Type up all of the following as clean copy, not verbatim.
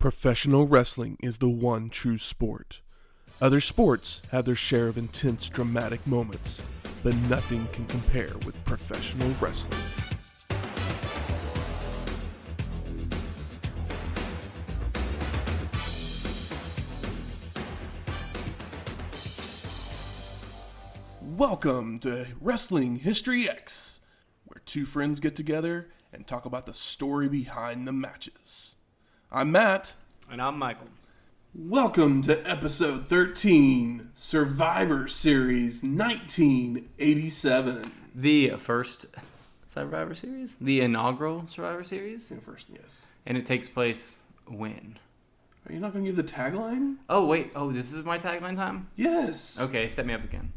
Professional wrestling is the one true sport. Other sports have their share of intense, dramatic moments, but nothing can compare with professional wrestling. Welcome to Wrestling History X, where two friends get together and talk about the story behind the matches. I'm Matt. And I'm Michael. Welcome to episode 13, Survivor Series 1987. The first Survivor Series? The inaugural Survivor Series? The first, yes. And it takes place when? Are you not going to give the tagline? Oh, wait. Oh, this is my tagline time? Yes. Okay, set me up again.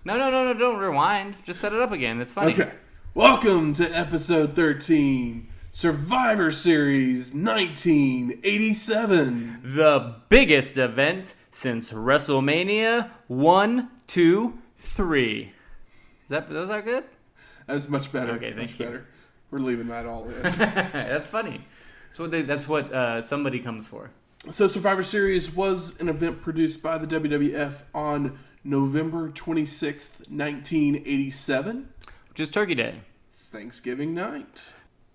No, don't rewind. Just set it up again. It's funny. Okay. Welcome to episode 13, Survivor Series 1987. The biggest event since Wrestlemania 1, 2, 3. Was that good? That's much better. Okay, thank you. Better. We're leaving that all in. That's funny. That's what somebody comes for. So Survivor Series was an event produced by the WWF on November 26th, 1987. Which is Turkey Day. Thanksgiving night.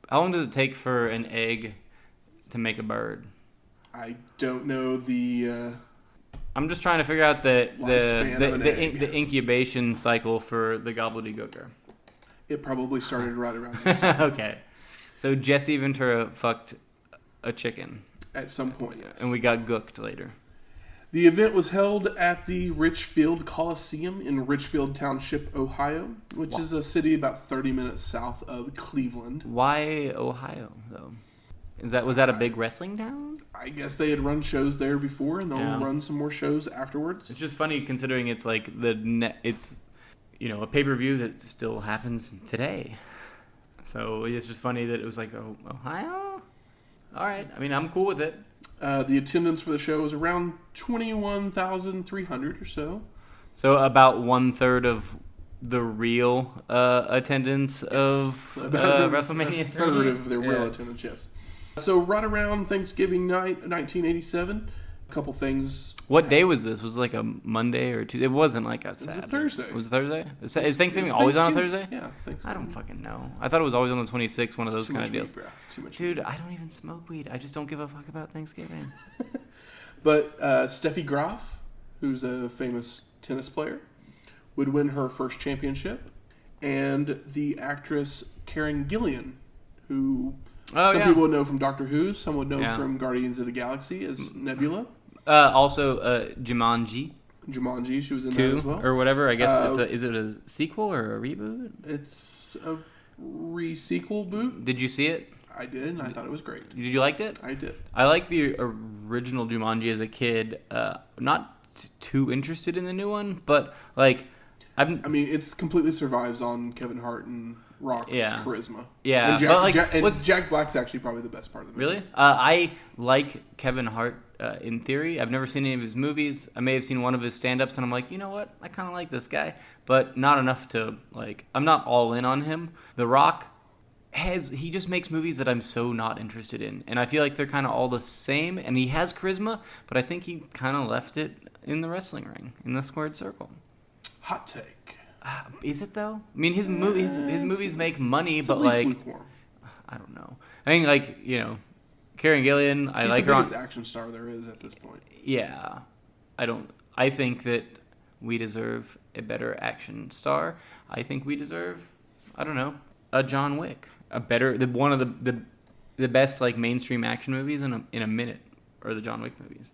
How long does it take for an egg to make a bird? I don't know the... I'm just trying to figure out the incubation cycle for the gobbledygooker. It probably started right around this time. Okay. So Jesse Ventura fucked a chicken. At some point, yes. And we got gooked later. The event was held at the Richfield Coliseum in Richfield Township, Ohio, which is a city about 30 minutes south of Cleveland. Why Ohio, though? Was that a big wrestling town? I guess they had run shows there before, and they'll run some more shows afterwards. It's just funny considering it's like it's a pay-per-view that still happens today. So it's just funny that it was like Ohio. All right, I mean I'm cool with it. The attendance for the show was around 21,300 or so. So about 1/3 of the real attendance of WrestleMania. A third of the real attendance, yes. So right around Thanksgiving night, 1987, a couple things. What day was this? Was it like a Monday or Tuesday? It wasn't like a Saturday. It was a Thursday. Was it Thursday? Is Thanksgiving always on a Thursday? Yeah, Thanksgiving. I don't fucking know. I thought it was always on the 26th, one of those kind of deals. Weed, bro. Too much Dude, weed. I don't even smoke weed. I just don't give a fuck about Thanksgiving. But Steffi Graf, who's a famous tennis player, would win her first championship. And the actress Karen Gillan, who some people would know from Doctor Who, some would know from Guardians of the Galaxy as Nebula. Also, Jumanji. Jumanji, she was in 2, that as well. Or whatever. I guess is it a sequel or a reboot? It's a re-sequel boot. Did you see it? I did, and I thought it was great. Did you like it? I did. I liked the original Jumanji as a kid. Not too interested in the new one, but like, I mean, it completely survives on Kevin Hart and Rock's charisma. Yeah, and Jack Black's actually probably the best part of the movie. Really? I like Kevin Hart in theory. I've never seen any of his movies. I may have seen one of his stand-ups, and I'm like, you know what? I kind of like this guy, but not enough to like. I'm not all in on him. The Rock. He just makes movies that I'm so not interested in. And I feel like they're kind of all the same. And he has charisma, but I think he kind of left it in the wrestling ring, in the squared circle. Hot take. Is it, though? I mean, his movies make money, but like... lukewarm. I don't know. I think, like, Karen Gillan, I like her on... He's the biggest action star there is at this point. Yeah. I think that we deserve a better action star. I think we deserve, I don't know, a John Wick. One of the best like mainstream action movies in a minute are the John Wick movies.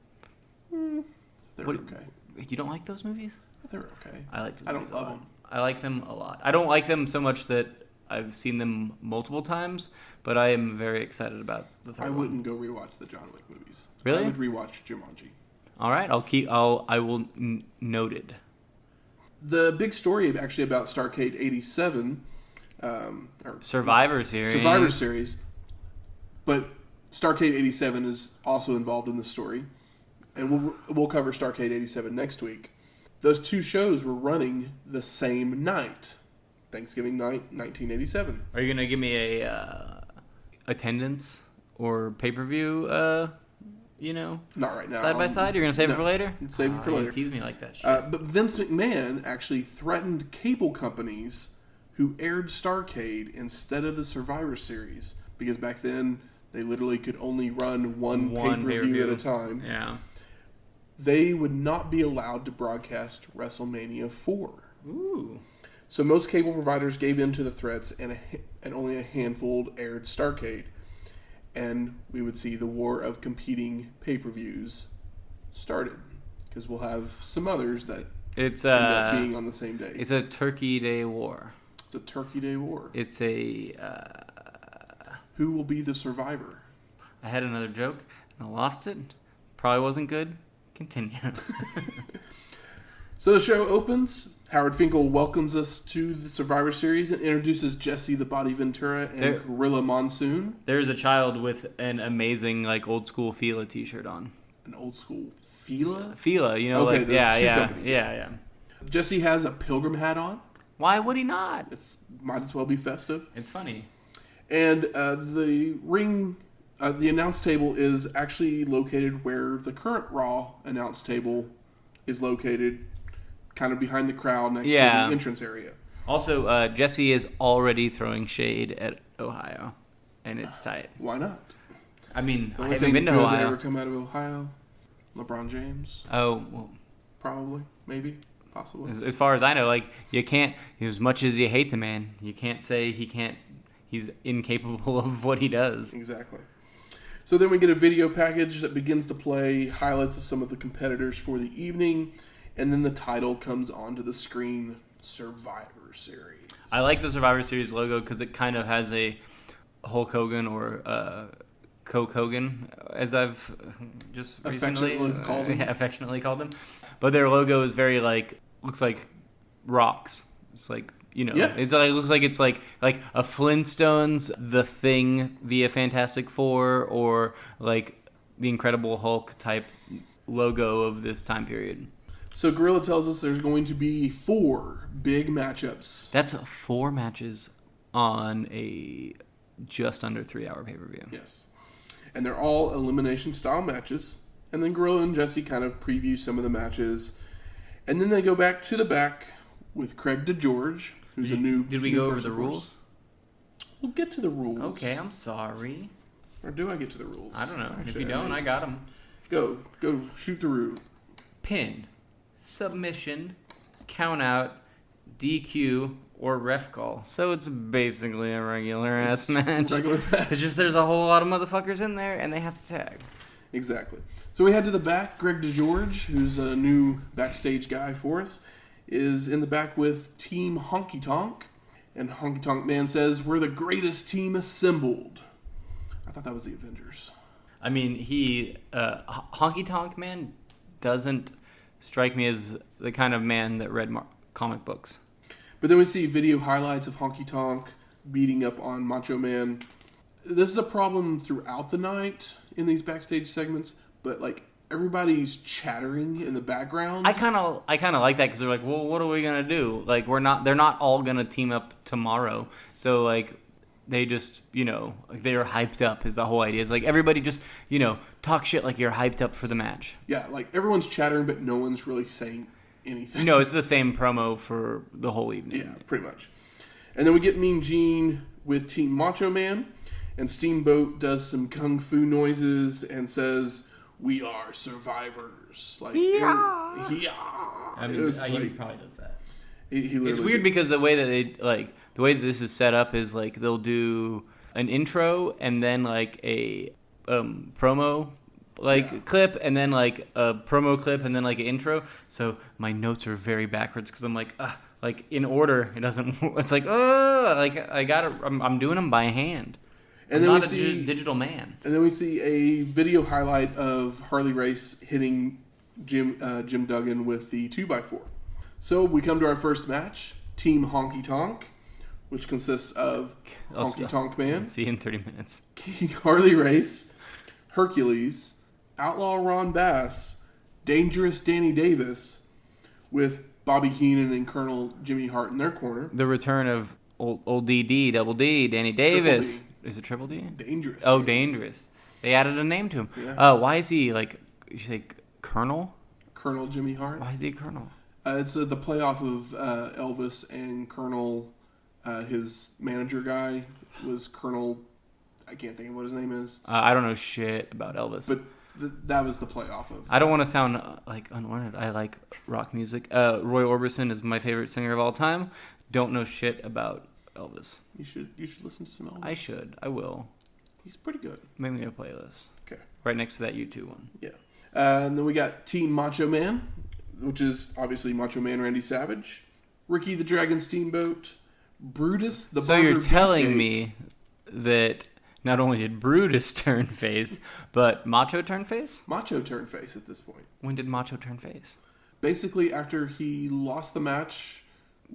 They're okay. You don't like those movies? They're okay. I like. I don't love them. I like them a lot. I don't like them so much that I've seen them multiple times, but I am very excited about the third one. I wouldn't go rewatch the John Wick movies. Really? I would rewatch Jumanji. All right, I will noted. The big story actually about Starrcade 87. Survivor Series. But Starrcade 87 is also involved in the story. And we'll cover Starrcade 87 next week. Those two shows were running the same night. Thanksgiving night, 1987. Are you going to give me a attendance or pay-per-view, Not right now. side by side? You're going to save it for later? Save it for later. You tease me like that shit. But Vince McMahon actually threatened cable companies who aired Starrcade instead of the Survivor Series, because back then they literally could only run one pay-per-view at a time. Yeah. They would not be allowed to broadcast WrestleMania 4. Ooh. So most cable providers gave in to the threats, and only a handful aired Starrcade. And we would see the war of competing pay-per-views started, because we'll have some others that end up being on the same day. It's a Turkey Day war. It's a Turkey Day war. It's a... Who will be the survivor? I had another joke, and I lost it. Probably wasn't good. Continue. So the show opens. Howard Finkel welcomes us to the Survivor Series and introduces Jesse the Body Ventura and Gorilla Monsoon. There's a child with an amazing, old school Fila t-shirt on. An old school Fila? Fila, Okay, yeah. Jesse has a pilgrim hat on. Why would he not? It might as well be festive. It's funny. And the ring, the announce table is actually located where the current Raw announce table is located, kind of behind the crowd next to the entrance area. Also, Jesse is already throwing shade at Ohio, and it's tight. Why not? I mean, the I only haven't thing been to good Ohio. To ever come out of Ohio, LeBron James. Oh, well. Probably, maybe, possibly. As far as I know, you can't, as much as you hate the man, you can't say he's incapable of what he does. Exactly. So then we get a video package that begins to play highlights of some of the competitors for the evening, and then the title comes onto the screen, Survivor Series. I like the Survivor Series logo because it kind of has a Hulk Hogan or Coke Hogan, as I've just recently affectionately called them. But their logo is very looks like rocks. It's it's looks like it's like a Flintstones, The Thing via Fantastic Four, or the Incredible Hulk type logo of this time period. So Gorilla tells us there's going to be 4 big matchups. That's 4 matches on a just under 3-hour pay-per-view. Yes. And they're all elimination style matches. And then Gorilla and Jesse kind of preview some of the matches. And then they go back to the back with Craig DeGeorge, who's a new... Did we go over the rules? We'll get to the rules. Okay, I'm sorry. Or do I get to the rules? I don't know. Actually, if you don't, I got them. Go shoot through. Pin, submission, count out, DQ, or ref call. So it's basically a regular ass match. Regular match. It's just there's a whole lot of motherfuckers in there, and they have to tag. Exactly. So we head to the back. Greg DeGeorge, who's a new backstage guy for us, is in the back with Team Honky Tonk. And Honky Tonk Man says, "We're the greatest team assembled." I thought that was the Avengers. I mean, Honky Tonk Man doesn't strike me as the kind of man that read comic books. But then we see video highlights of Honky Tonk beating up on Macho Man. This is a problem throughout the night in these backstage segments, but everybody's chattering in the background. I kind of like that because they're like, well, what are we gonna do? They're not all gonna team up tomorrow. So they just they're hyped up is the whole idea. It's everybody just talk shit like you're hyped up for the match. Yeah, everyone's chattering, but no one's really saying anything. No, it's the same promo for the whole evening. Yeah, pretty much. And then we get Mean Gene with Team Macho Man, and Steamboat does some kung fu noises and says, "We are survivors." Yeah. I mean, he probably does that. It's weird because the way that the way that this is set up is they'll do an intro and then a promo clip and then a promo clip and then an intro. So my notes are very backwards because I'm in order. It doesn't. It's I gotta. I'm doing them by hand. And then not a digital man. And then we see a video highlight of Harley Race hitting Jim Duggan with the 2x4. So we come to our first match, Team Honky Tonk, which consists of Honky Tonk Man. See you in 30 minutes. King Harley Race, Hercules, Outlaw Ron Bass, Dangerous Danny Davis, with Bobby Heenan and Colonel Jimmy Hart in their corner. The return of old DD, Double D, Danny Davis. Is it Triple D? Dangerous. Oh, Dangerous. They added a name to him. Yeah. Why is he like? You say Colonel? Colonel Jimmy Hart. Why is he a Colonel? It's the playoff of Elvis and Colonel. His manager guy was Colonel. I can't think of what his name is. I don't know shit about Elvis. But that was the playoff of. I don't want to sound like unlearned. I like rock music. Roy Orbison is my favorite singer of all time. Don't know shit about Elvis. You should listen to some Elvis. I should. I will. He's pretty good. Make me a playlist. Okay. Right next to that U2 one. Yeah. And then we got Team Macho Man, which is obviously Macho Man Randy Savage, Ricky the Dragon Steamboat, Brutus the So Barber you're telling Beefcake. me that not only did Brutus turn face, but Macho turn face? Macho turned face at this point. When did Macho turn face? Basically, after he lost the match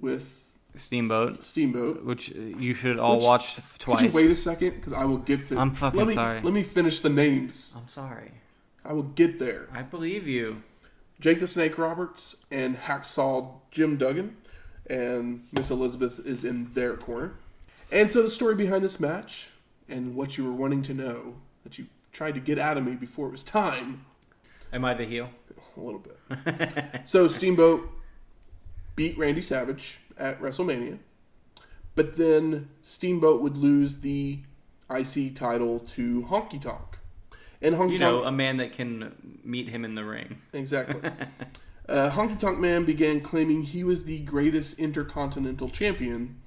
with Steamboat, which you should all watch twice. Could you wait a second? Because I will get the... I'm fucking sorry. Let me finish the names. I'm sorry. I will get there. I believe you. Jake the Snake Roberts and Hacksaw Jim Duggan. And Miss Elizabeth is in their corner. And so the story behind this match, and what you were wanting to know, that you tried to get out of me before it was time. Am I the heel? A little bit. So Steamboat beat Randy Savage at WrestleMania. But then Steamboat would lose the IC title to Honky Tonk. And Honky Tonk, a man that can meet him in the ring. Exactly. Honky Tonk Man began claiming he was the greatest intercontinental champion,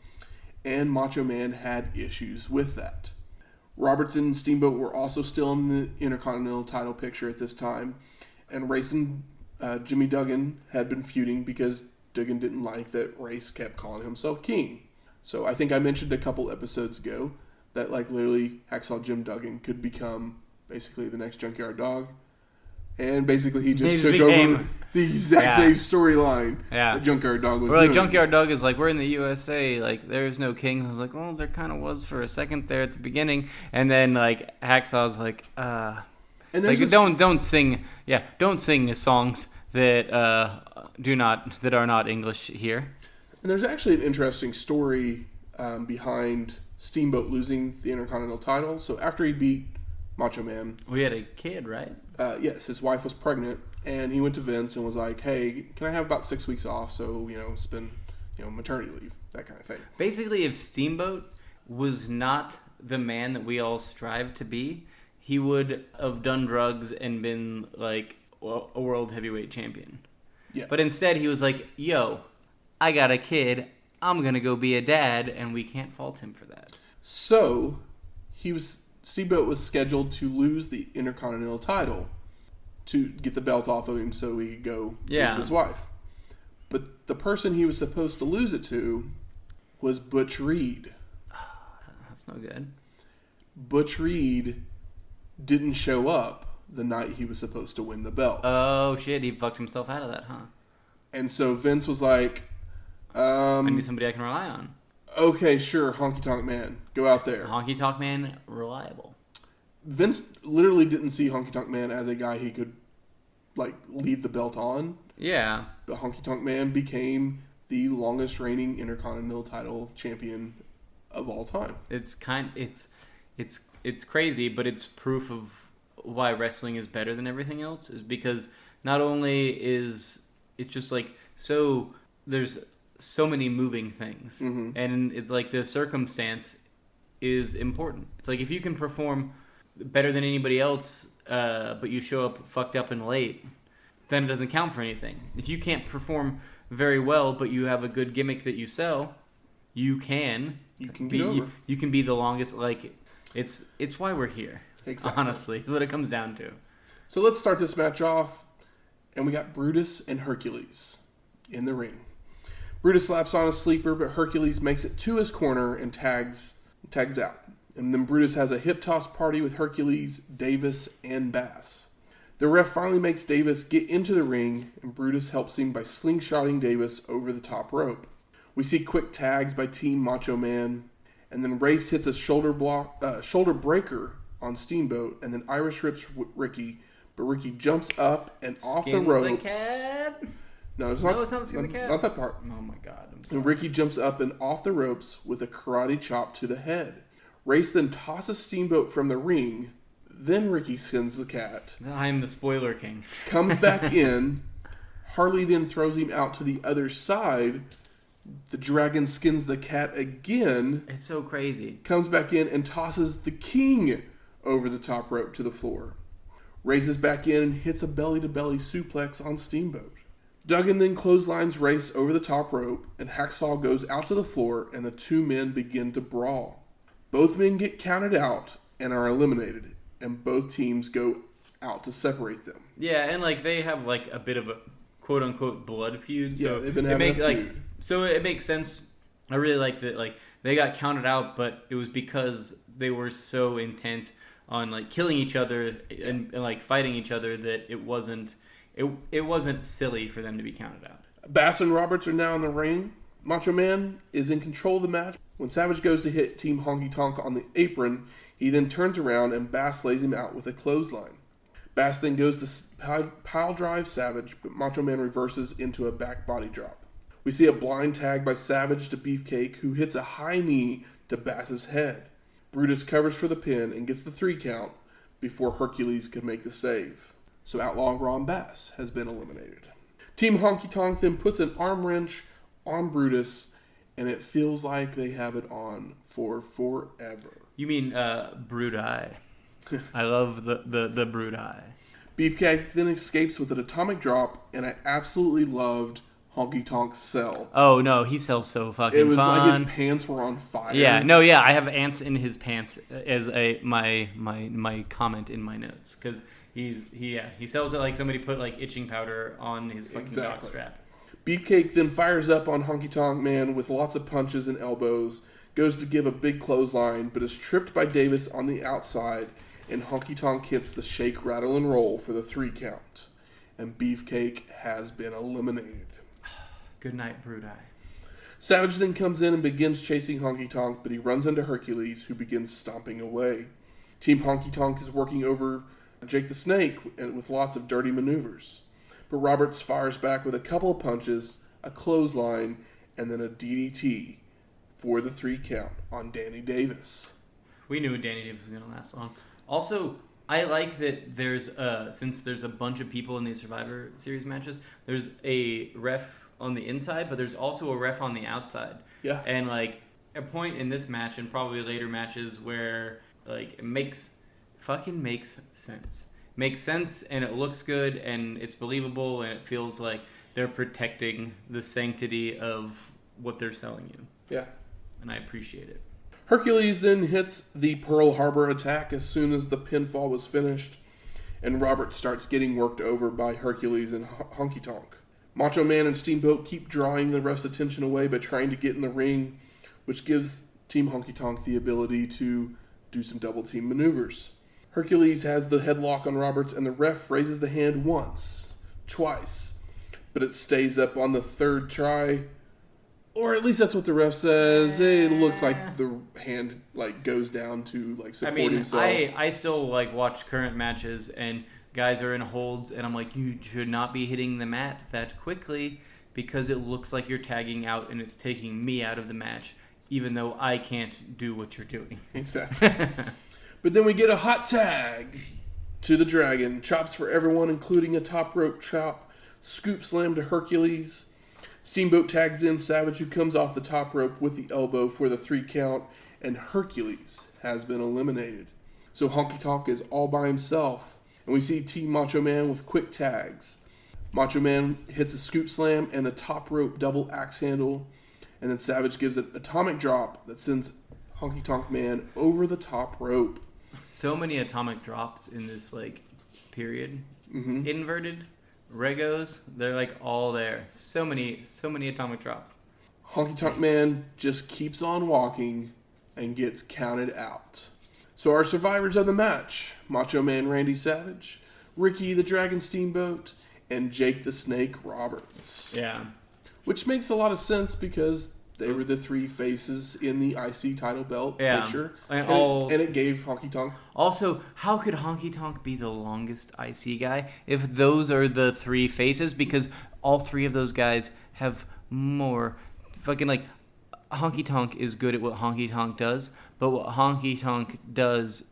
and Macho Man had issues with that. Roberts and Steamboat were also still in the intercontinental title picture at this time, and Race and Jimmy Duggan had been feuding because Duggan didn't like that Race kept calling himself king. So I think I mentioned a couple episodes ago that like literally Hacksaw Jim Duggan could become basically the next Junkyard Dog. And basically he just took over the exact same storyline that Junkyard Dog was doing. Like Junkyard Dog is like, we're in the USA, like there's no kings. I was like, well, there kind of was for a second there at the beginning. And then like Hacksaw's like, it's like don't sing songs that are not English here. And there's actually an interesting story behind Steamboat losing the Intercontinental title. So after he beat Macho Man, we had a kid, right? Yes, his wife was pregnant, and he went to Vince and was like, "Hey, can I have about 6 weeks off? So spend maternity leave, that kind of thing." Basically, if Steamboat was not the man that we all strive to be, he would have done drugs and been like a world heavyweight champion. Yeah. But instead, he was like, "Yo, I got a kid. I'm gonna go be a dad," and we can't fault him for that. So Steamboat was scheduled to lose the Intercontinental title to get the belt off of him so he could go with his wife. But the person he was supposed to lose it to was Butch Reed. That's no good. Butch Reed didn't show up the night he was supposed to win the belt. Oh, shit. He fucked himself out of that, huh? And so Vince was like, I need somebody I can rely on. Okay, sure, Honky Tonk Man. Go out there. Honky Tonk Man, reliable. Vince literally didn't see Honky Tonk Man as a guy he could, leave the belt on. Yeah. But Honky Tonk Man became the longest reigning Intercontinental title champion of all time. It's crazy, but it's proof of why wrestling is better than everything else, is because not only is it's just there's so many moving things, and it's like the circumstance is important. It's like if you can perform better than anybody else, but you show up fucked up and late, then it doesn't count for anything. If you can't perform very well, but you have a good gimmick that you sell, you can get over. You can be the longest. It's why we're here. Exactly. Honestly, is what it comes down to. So let's start this match off, and we got Brutus and Hercules in the ring. Brutus slaps on a sleeper, but Hercules makes it to his corner and tags out. And then Brutus has a hip toss party with Hercules, Davis, and Bass. The ref finally makes Davis get into the ring, and Brutus helps him by slingshotting Davis over the top rope. We see quick tags by Team Macho Man, and then Race hits a shoulder breaker on Steamboat, and then Irish rips Ricky, but Ricky jumps up and off the ropes. The cat? No, it's not the skin the cat. Not that part. Oh my god, I'm sorry. And Ricky jumps up and off the ropes with a karate chop to the head. Race then tosses Steamboat from the ring. Then Ricky skins the cat. I'm the spoiler king. Comes back in. Harley then throws him out to the other side. The dragon skins the cat again. It's so crazy. Comes back in and tosses the king over the top rope to the floor. Raises back in and hits a belly-to-belly suplex on Steamboat. Duggan then clotheslines Race over the top rope, and Hacksaw goes out to the floor, and the two men begin to brawl. Both men get counted out and are eliminated, and both teams go out to separate them. Yeah, and like they have like a bit of a quote-unquote blood feud. So yeah, they've been having a feud. So it makes sense. I really like that. Like they got counted out, but it was because they were so intent on like killing each other and like fighting each other that it wasn't silly for them to be counted out. Bass and Roberts are now in the ring. Macho Man is in control of the match. When Savage goes to hit Team Honky Tonk on the apron, he then turns around and Bass lays him out with a clothesline. Bass then goes to pile drive Savage, but Macho Man reverses into a back body drop. We see a blind tag by Savage to Beefcake, who hits a high knee to Bass's head. Brutus covers for the pin and gets the 3 count before Hercules could make the save. So Outlaw Ron Bass has been eliminated. Team Honky Tonk then puts an arm wrench on Brutus, and it feels like they have it on for forever. You mean Bruti. I love the Bruti. Beefcake then escapes with an atomic drop, and I absolutely loved Honky Tonk's cell. Oh no, he sells so fucking fun. It was like his pants were on fire. Yeah, I have ants in his pants as my comment in my notes because he sells it like somebody put like itching powder on his fucking jockstrap. Beefcake then fires up on Honky Tonk Man with lots of punches and elbows, goes to give a big clothesline, but is tripped by Davis on the outside, and Honky Tonk hits the shake, rattle, and roll for the 3 count. And Beefcake has been eliminated. Good night, Bruti. Savage then comes in and begins chasing Honky Tonk, but he runs into Hercules, who begins stomping away. Team Honky Tonk is working over Jake the Snake with lots of dirty maneuvers. But Roberts fires back with a couple of punches, a clothesline, and then a DDT for the 3 count on Danny Davis. We knew Danny Davis was going to last long. Also, I like that there's, since there's a bunch of people in these Survivor Series matches, there's a ref on the inside, but there's also a ref on the outside. Yeah. And, like, a point in this match and probably later matches where, like, it makes sense. Makes sense, and it looks good, and it's believable, and it feels like they're protecting the sanctity of what they're selling you. Yeah. And I appreciate it. Hercules then hits the Pearl Harbor attack as soon as the pinfall was finished, and Robert starts getting worked over by Hercules and Honky Tonk. Macho Man and Steamboat keep drawing the ref's attention away by trying to get in the ring, which gives Team Honky Tonk the ability to do some double team maneuvers. Hercules has the headlock on Roberts, and the ref raises the hand once, twice, but it stays up on the 3rd try. Or at least that's what the ref says. It looks like the hand like goes down to like support himself. I still like watch current matches and guys are in holds and I'm like, you should not be hitting the mat that quickly because it looks like you're tagging out and it's taking me out of the match, even though I can't do what you're doing. Exactly. But then we get a hot tag to the Dragon. Chops for everyone, including a top rope chop. Scoop slam to Hercules. Steamboat tags in Savage, who comes off the top rope with the elbow for the 3 count, and Hercules has been eliminated. So Honky Tonk is all by himself, and we see Team Macho Man with quick tags. Macho Man hits a scoop slam and the top rope double axe handle, and then Savage gives an atomic drop that sends Honky Tonk Man over the top rope. So many atomic drops in this like period. Mm-hmm. Inverted. Regos, they're like all there. So many atomic drops. Honky Tonk Man just keeps on walking and gets counted out. So our survivors of the match: Macho Man Randy Savage, Ricky the Dragon Steamboat, and Jake the Snake Roberts. Yeah. Which makes a lot of sense because they were the 3 faces in the IC title belt picture. And it gave Honky Tonk. Also, how could Honky Tonk be the longest IC guy if those are the 3 faces? Because all 3 of those guys have more fucking like Honky Tonk is good at what Honky Tonk does, but what Honky Tonk does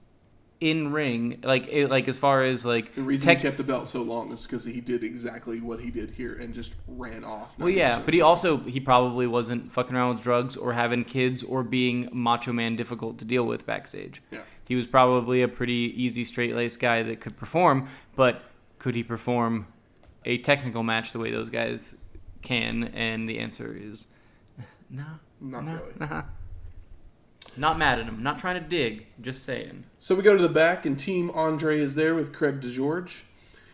in ring, like as far as like the reason he kept the belt so long is because he did exactly what he did here and just ran off. Well, yeah, but he probably wasn't fucking around with drugs or having kids or being Macho Man difficult to deal with backstage. Yeah, he was probably a pretty easy straight-laced guy that could perform, but could he perform a technical match the way those guys can? And the answer is no. Not really. Nah. Not mad at him. Not trying to dig. Just saying. So we go to the back, and Team Andre is there with Craig DeGeorge.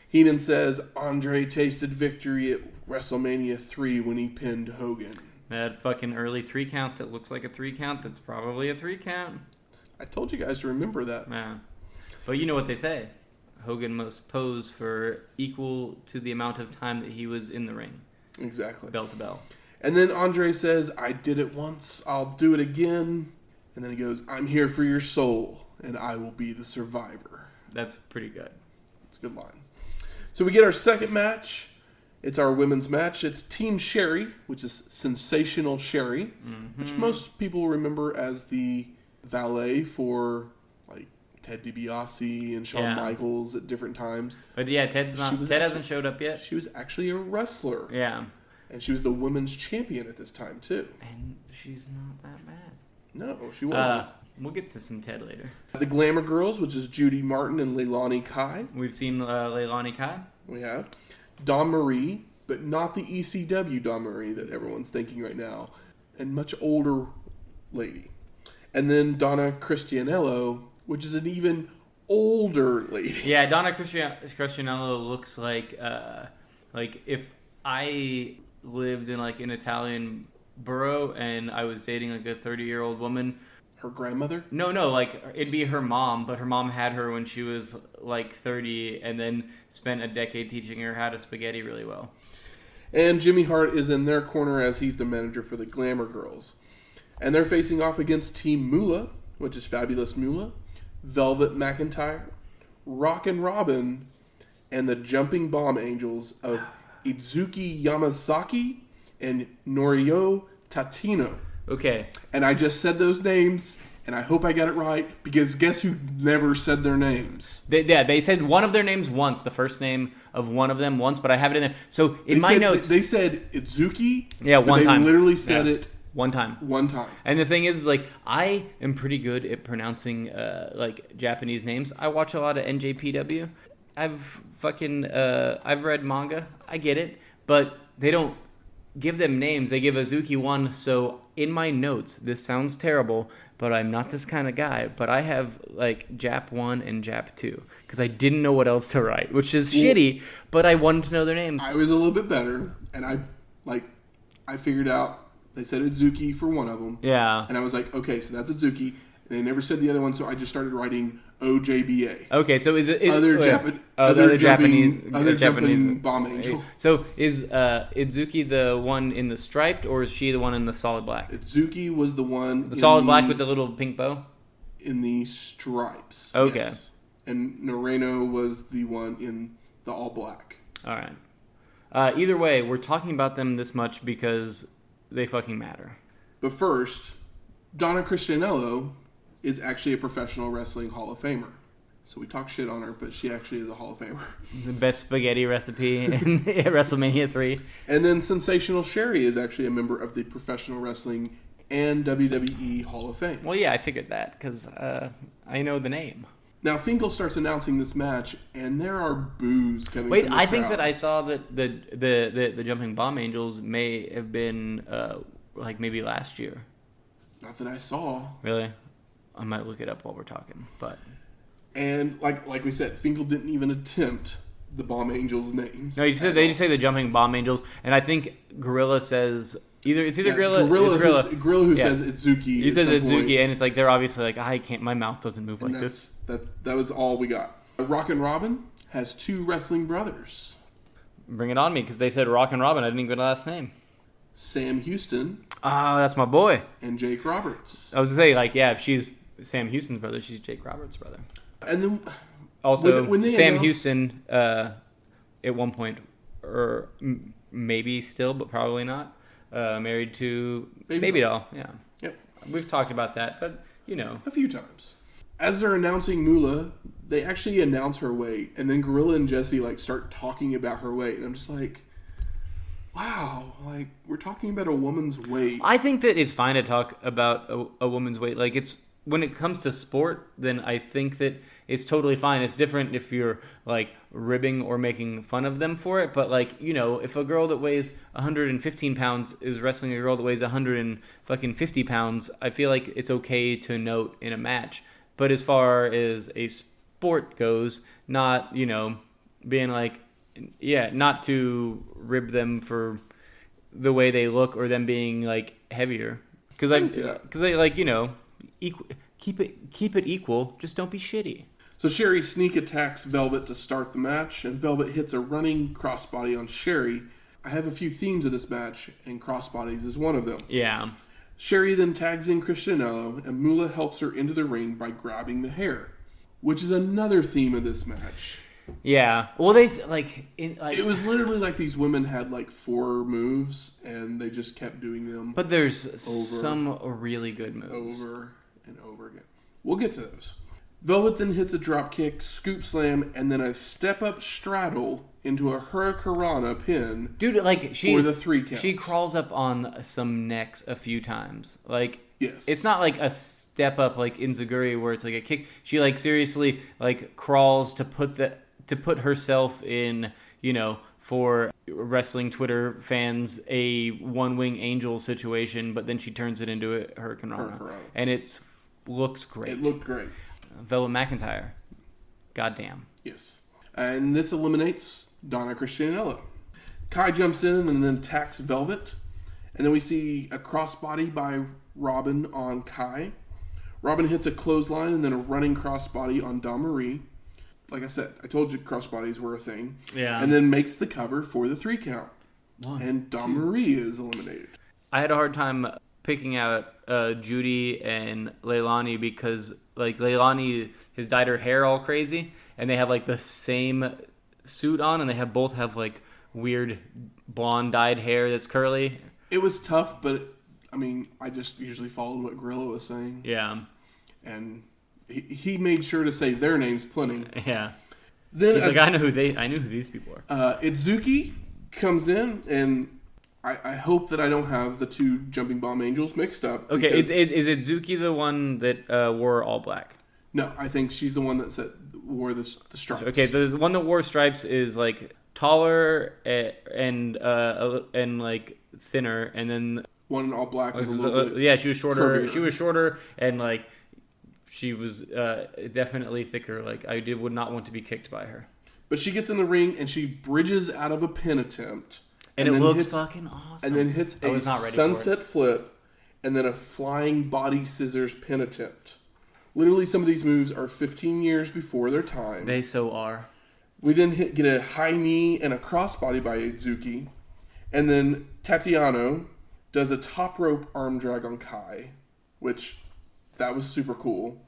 Heenan says Andre tasted victory at WrestleMania 3 when he pinned Hogan. That fucking early 3 count that looks like a 3 count that's probably a 3 count. I told you guys to remember that. Yeah. But you know what they say. Hogan must pose for equal to the amount of time that he was in the ring. Exactly. Bell to bell. And then Andre says, I did it once, I'll do it again. And then he goes, I'm here for your soul, and I will be the survivor. That's pretty good. It's a good line. So we get our second match. It's our women's match. It's Team Sherri, which is Sensational Sherri, which most people remember as the valet for like Ted DiBiase and Shawn Michaels at different times. But yeah, Ted hasn't showed up yet. She was actually a wrestler. Yeah. And she was the women's champion at this time, too. And she's not that bad. No, she wasn't. We'll get to some Ted later. The Glamour Girls, which is Judy Martin and Leilani Kai. We've seen Leilani Kai. We have. Dawn Marie, but not the ECW Dawn Marie that everyone's thinking right now. And much older lady. And then Donna Christianello, which is an even older lady. Yeah, Donna Christianello looks like if I lived in like an Italian borough and I was dating like a 30-year-old woman. Her grandmother? No, like it'd be her mom, but her mom had her when she was like 30 and then spent a decade teaching her how to spaghetti really well. And Jimmy Hart is in their corner as he's the manager for the Glamour Girls. And they're facing off against Team Moolah, which is Fabulous Moolah, Velvet McIntyre, Rockin' Robin, and the Jumping Bomb Angels of Itsuki Yamazaki and Noriyo Tateno. Okay. And I just said those names, and I hope I got it right, because guess who never said their names? They said one of their names once, the first name of one of them once, but I have it in there. So my notes... They said Itsuki. Yeah, one time. They literally said it... One time. And the thing is, like, I am pretty good at pronouncing, like, Japanese names. I watch a lot of NJPW. I've read manga. I get it. But they don't give them names. They give Azuki one. So in my notes, this sounds terrible, but I'm not this kind of guy. But I have, like, Jap 1 and Jap 2 because I didn't know what else to write, which is shitty, but I wanted to know their names. I was a little bit better, and I figured out they said Itsuki for one of them. Yeah. And I was like, okay, so that's Itsuki. They never said the other one, so I just started writing OJBA. Okay, so is it other Japanese bomb angel? So is Itsuki the one in the striped, or is she the one in the solid black? Itsuki was the one the solid black with the little pink bow in the stripes. Okay, yes. And Noreno was the one in the all black. All right. Either way, we're talking about them this much because they fucking matter. But first, Donna Christianello is actually a professional wrestling Hall of Famer. So we talk shit on her, but she actually is a Hall of Famer. The best spaghetti recipe in WrestleMania 3. And then Sensational Sherri is actually a member of the Professional Wrestling and WWE Hall of Fame. Well, yeah, I figured that because I know the name. Now, Finkel starts announcing this match, and there are boos coming Wait, from the I crowd. think that I saw that the Jumping Bomb Angels may have been like maybe last year. Not that I saw. Really? I might look it up while we're talking, but... And like we said, Finkel didn't even attempt the Bomb Angels' names. No, they just say the Jumping Bomb Angels, and I think Gorilla says... It's either Gorilla... It's Gorilla who says Itsuki. He says Itsuki, and it's like they're obviously like, I can't... My mouth doesn't move like this. That was all we got. Rockin' Robin has 2 wrestling brothers. Bring it on me, because they said Rockin' Robin. I didn't even get a last name. Sam Houston. Ah, that's my boy. And Jake Roberts. I was going to say, like, yeah, if she's Sam Houston's brother, she's Jake Roberts' brother. And then... Also, when Sam Houston, at one point, or maybe still, but probably not, married to Baby Doll. Yeah. Yep. We've talked about that, but a few times. As they're announcing Moolah, they actually announce her weight, and then Gorilla and Jesse like start talking about her weight, and I'm just like, wow, like we're talking about a woman's weight. I think that it's fine to talk about a woman's weight. Like it's when it comes to sport, then I think that it's totally fine. It's different if you're like ribbing or making fun of them for it. But like, if a girl that weighs 115 pounds is wrestling a girl that weighs 150 pounds, I feel like it's okay to note in a match. But as far as a sport goes, not, being like, not to rib them for the way they look or them being like heavier. Because they like, keep it equal. Just don't be shitty. So Sherri sneak attacks Velvet to start the match, and Velvet hits a running crossbody on Sherri. I have a few themes of this match, and crossbodies is one of them. Yeah. Sherri then tags in Christianello, and Moolah helps her into the ring by grabbing the hair, which is another theme of this match. Yeah. Well, they it was literally like these women had like 4 moves, and they just kept doing them. But there's some really good moves. Over and over again. We'll get to those. Velvet then hits a drop kick, scoop slam, and then a step-up straddle into a hurricanrana pin. Dude, like for the 3 count. She crawls up on some necks a few times. Like, yes. It's not like a step up like Inzaguri where it's like a kick. She like seriously like crawls to put herself in, for wrestling Twitter fans, a one-wing angel situation, but then she turns it into a hurricanrana. And it looks great. It looked great. Velvet McIntyre. Goddamn. Yes. And this eliminates Donna Christianello. Kai jumps in and then attacks Velvet. And then we see a crossbody by Robin on Kai. Robin hits a clothesline and then a running crossbody on Dawn Marie. Like I said, I told you crossbodies were a thing. Yeah. And then makes the cover for the 3 count. And Dawn Marie is eliminated. I had a hard time picking out Judy and Leilani because like Leilani has dyed her hair all crazy and they have like the same suit on and they both have like weird blonde dyed hair that's curly. It was tough, but I mean, I just usually followed what Gorilla was saying. Yeah. And he made sure to say their names plenty. Yeah. Then he's like, I knew who these people are. Itsuki comes in, and I hope that I don't have the 2 Jumping Bomb Angels mixed up. Okay, is Itsuki the one that wore all black? No, I think she's the one that wore the stripes. Okay, the one that wore stripes is like taller and like thinner, and then one in all black was a little bit. Yeah, she was shorter. Curvier. She was shorter, and like she was definitely thicker. Like I would not want to be kicked by her. But she gets in the ring and she bridges out of a pin attempt. And it looks fucking awesome. And then hits a sunset flip and then a flying body scissors pin attempt. Literally, some of these moves are 15 years before their time. They so are. We then get a high knee and a crossbody by Itsuki. And then Tateno does a top rope arm drag on Kai, which that was super cool.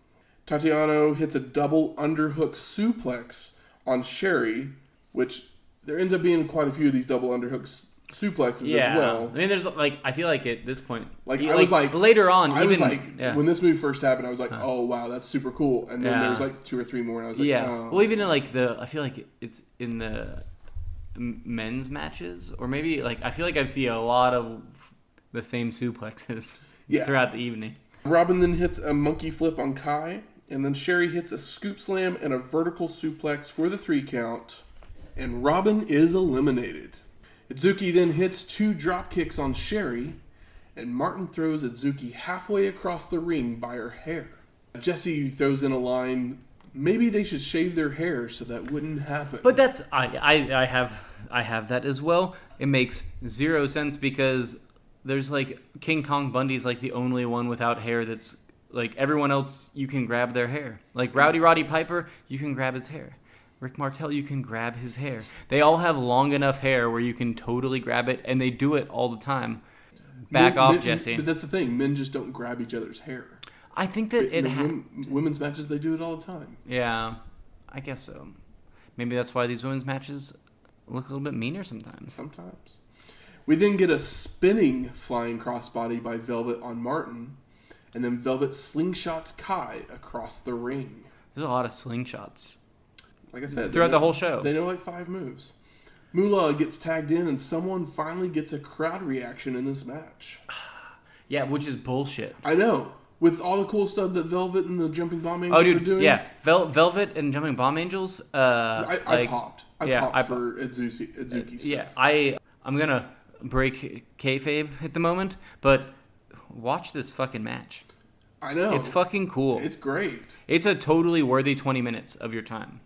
Tateno hits a double underhook suplex on Sherri, which there ends up being quite a few of these double underhook suplexes as well. I mean, there's like, I feel like at this point, later on, when this move first happened, I was like, oh wow, that's super cool. And then there was like 2 or 3 more, and I was like, oh. Well, even in like I feel like it's in the men's matches, or maybe like I feel like I've seen a lot of the same suplexes throughout the evening. Robin then hits a monkey flip on Kai, and then Sherri hits a scoop slam and a vertical suplex for the 3 count, and Robin is eliminated. Itsuki then hits 2 drop kicks on Sherri, and Martin throws Itsuki halfway across the ring by her hair. Jesse throws in a line, maybe they should shave their hair so that wouldn't happen. But that's I have that as well. It makes 0 sense because there's like King Kong Bundy's like the only one without hair that's like everyone else you can grab their hair. Like Roddy Piper, you can grab his hair. Rick Martel, you can grab his hair. They all have long enough hair where you can totally grab it, and they do it all the time. Back off, Jesse. But that's the thing. Men just don't grab each other's hair. I think that women's matches, they do it all the time. Yeah, I guess so. Maybe that's why these women's matches look a little bit meaner sometimes. Sometimes. We then get a spinning flying crossbody by Velvet on Martin, and then Velvet slingshots Kai across the ring. There's a lot of slingshots. Like I said, throughout the whole show. They know like 5 moves. Moolah gets tagged in, and someone finally gets a crowd reaction in this match. Yeah, which is bullshit. I know. With all the cool stuff that Velvet and the Jumping Bomb Angels are doing. Yeah. Velvet and Jumping Bomb Angels. I popped. I popped for Itsuki stuff. Yeah, I'm going to break kayfabe at the moment, but watch this fucking match. I know. It's fucking cool. It's great. It's a totally worthy 20 minutes of your time.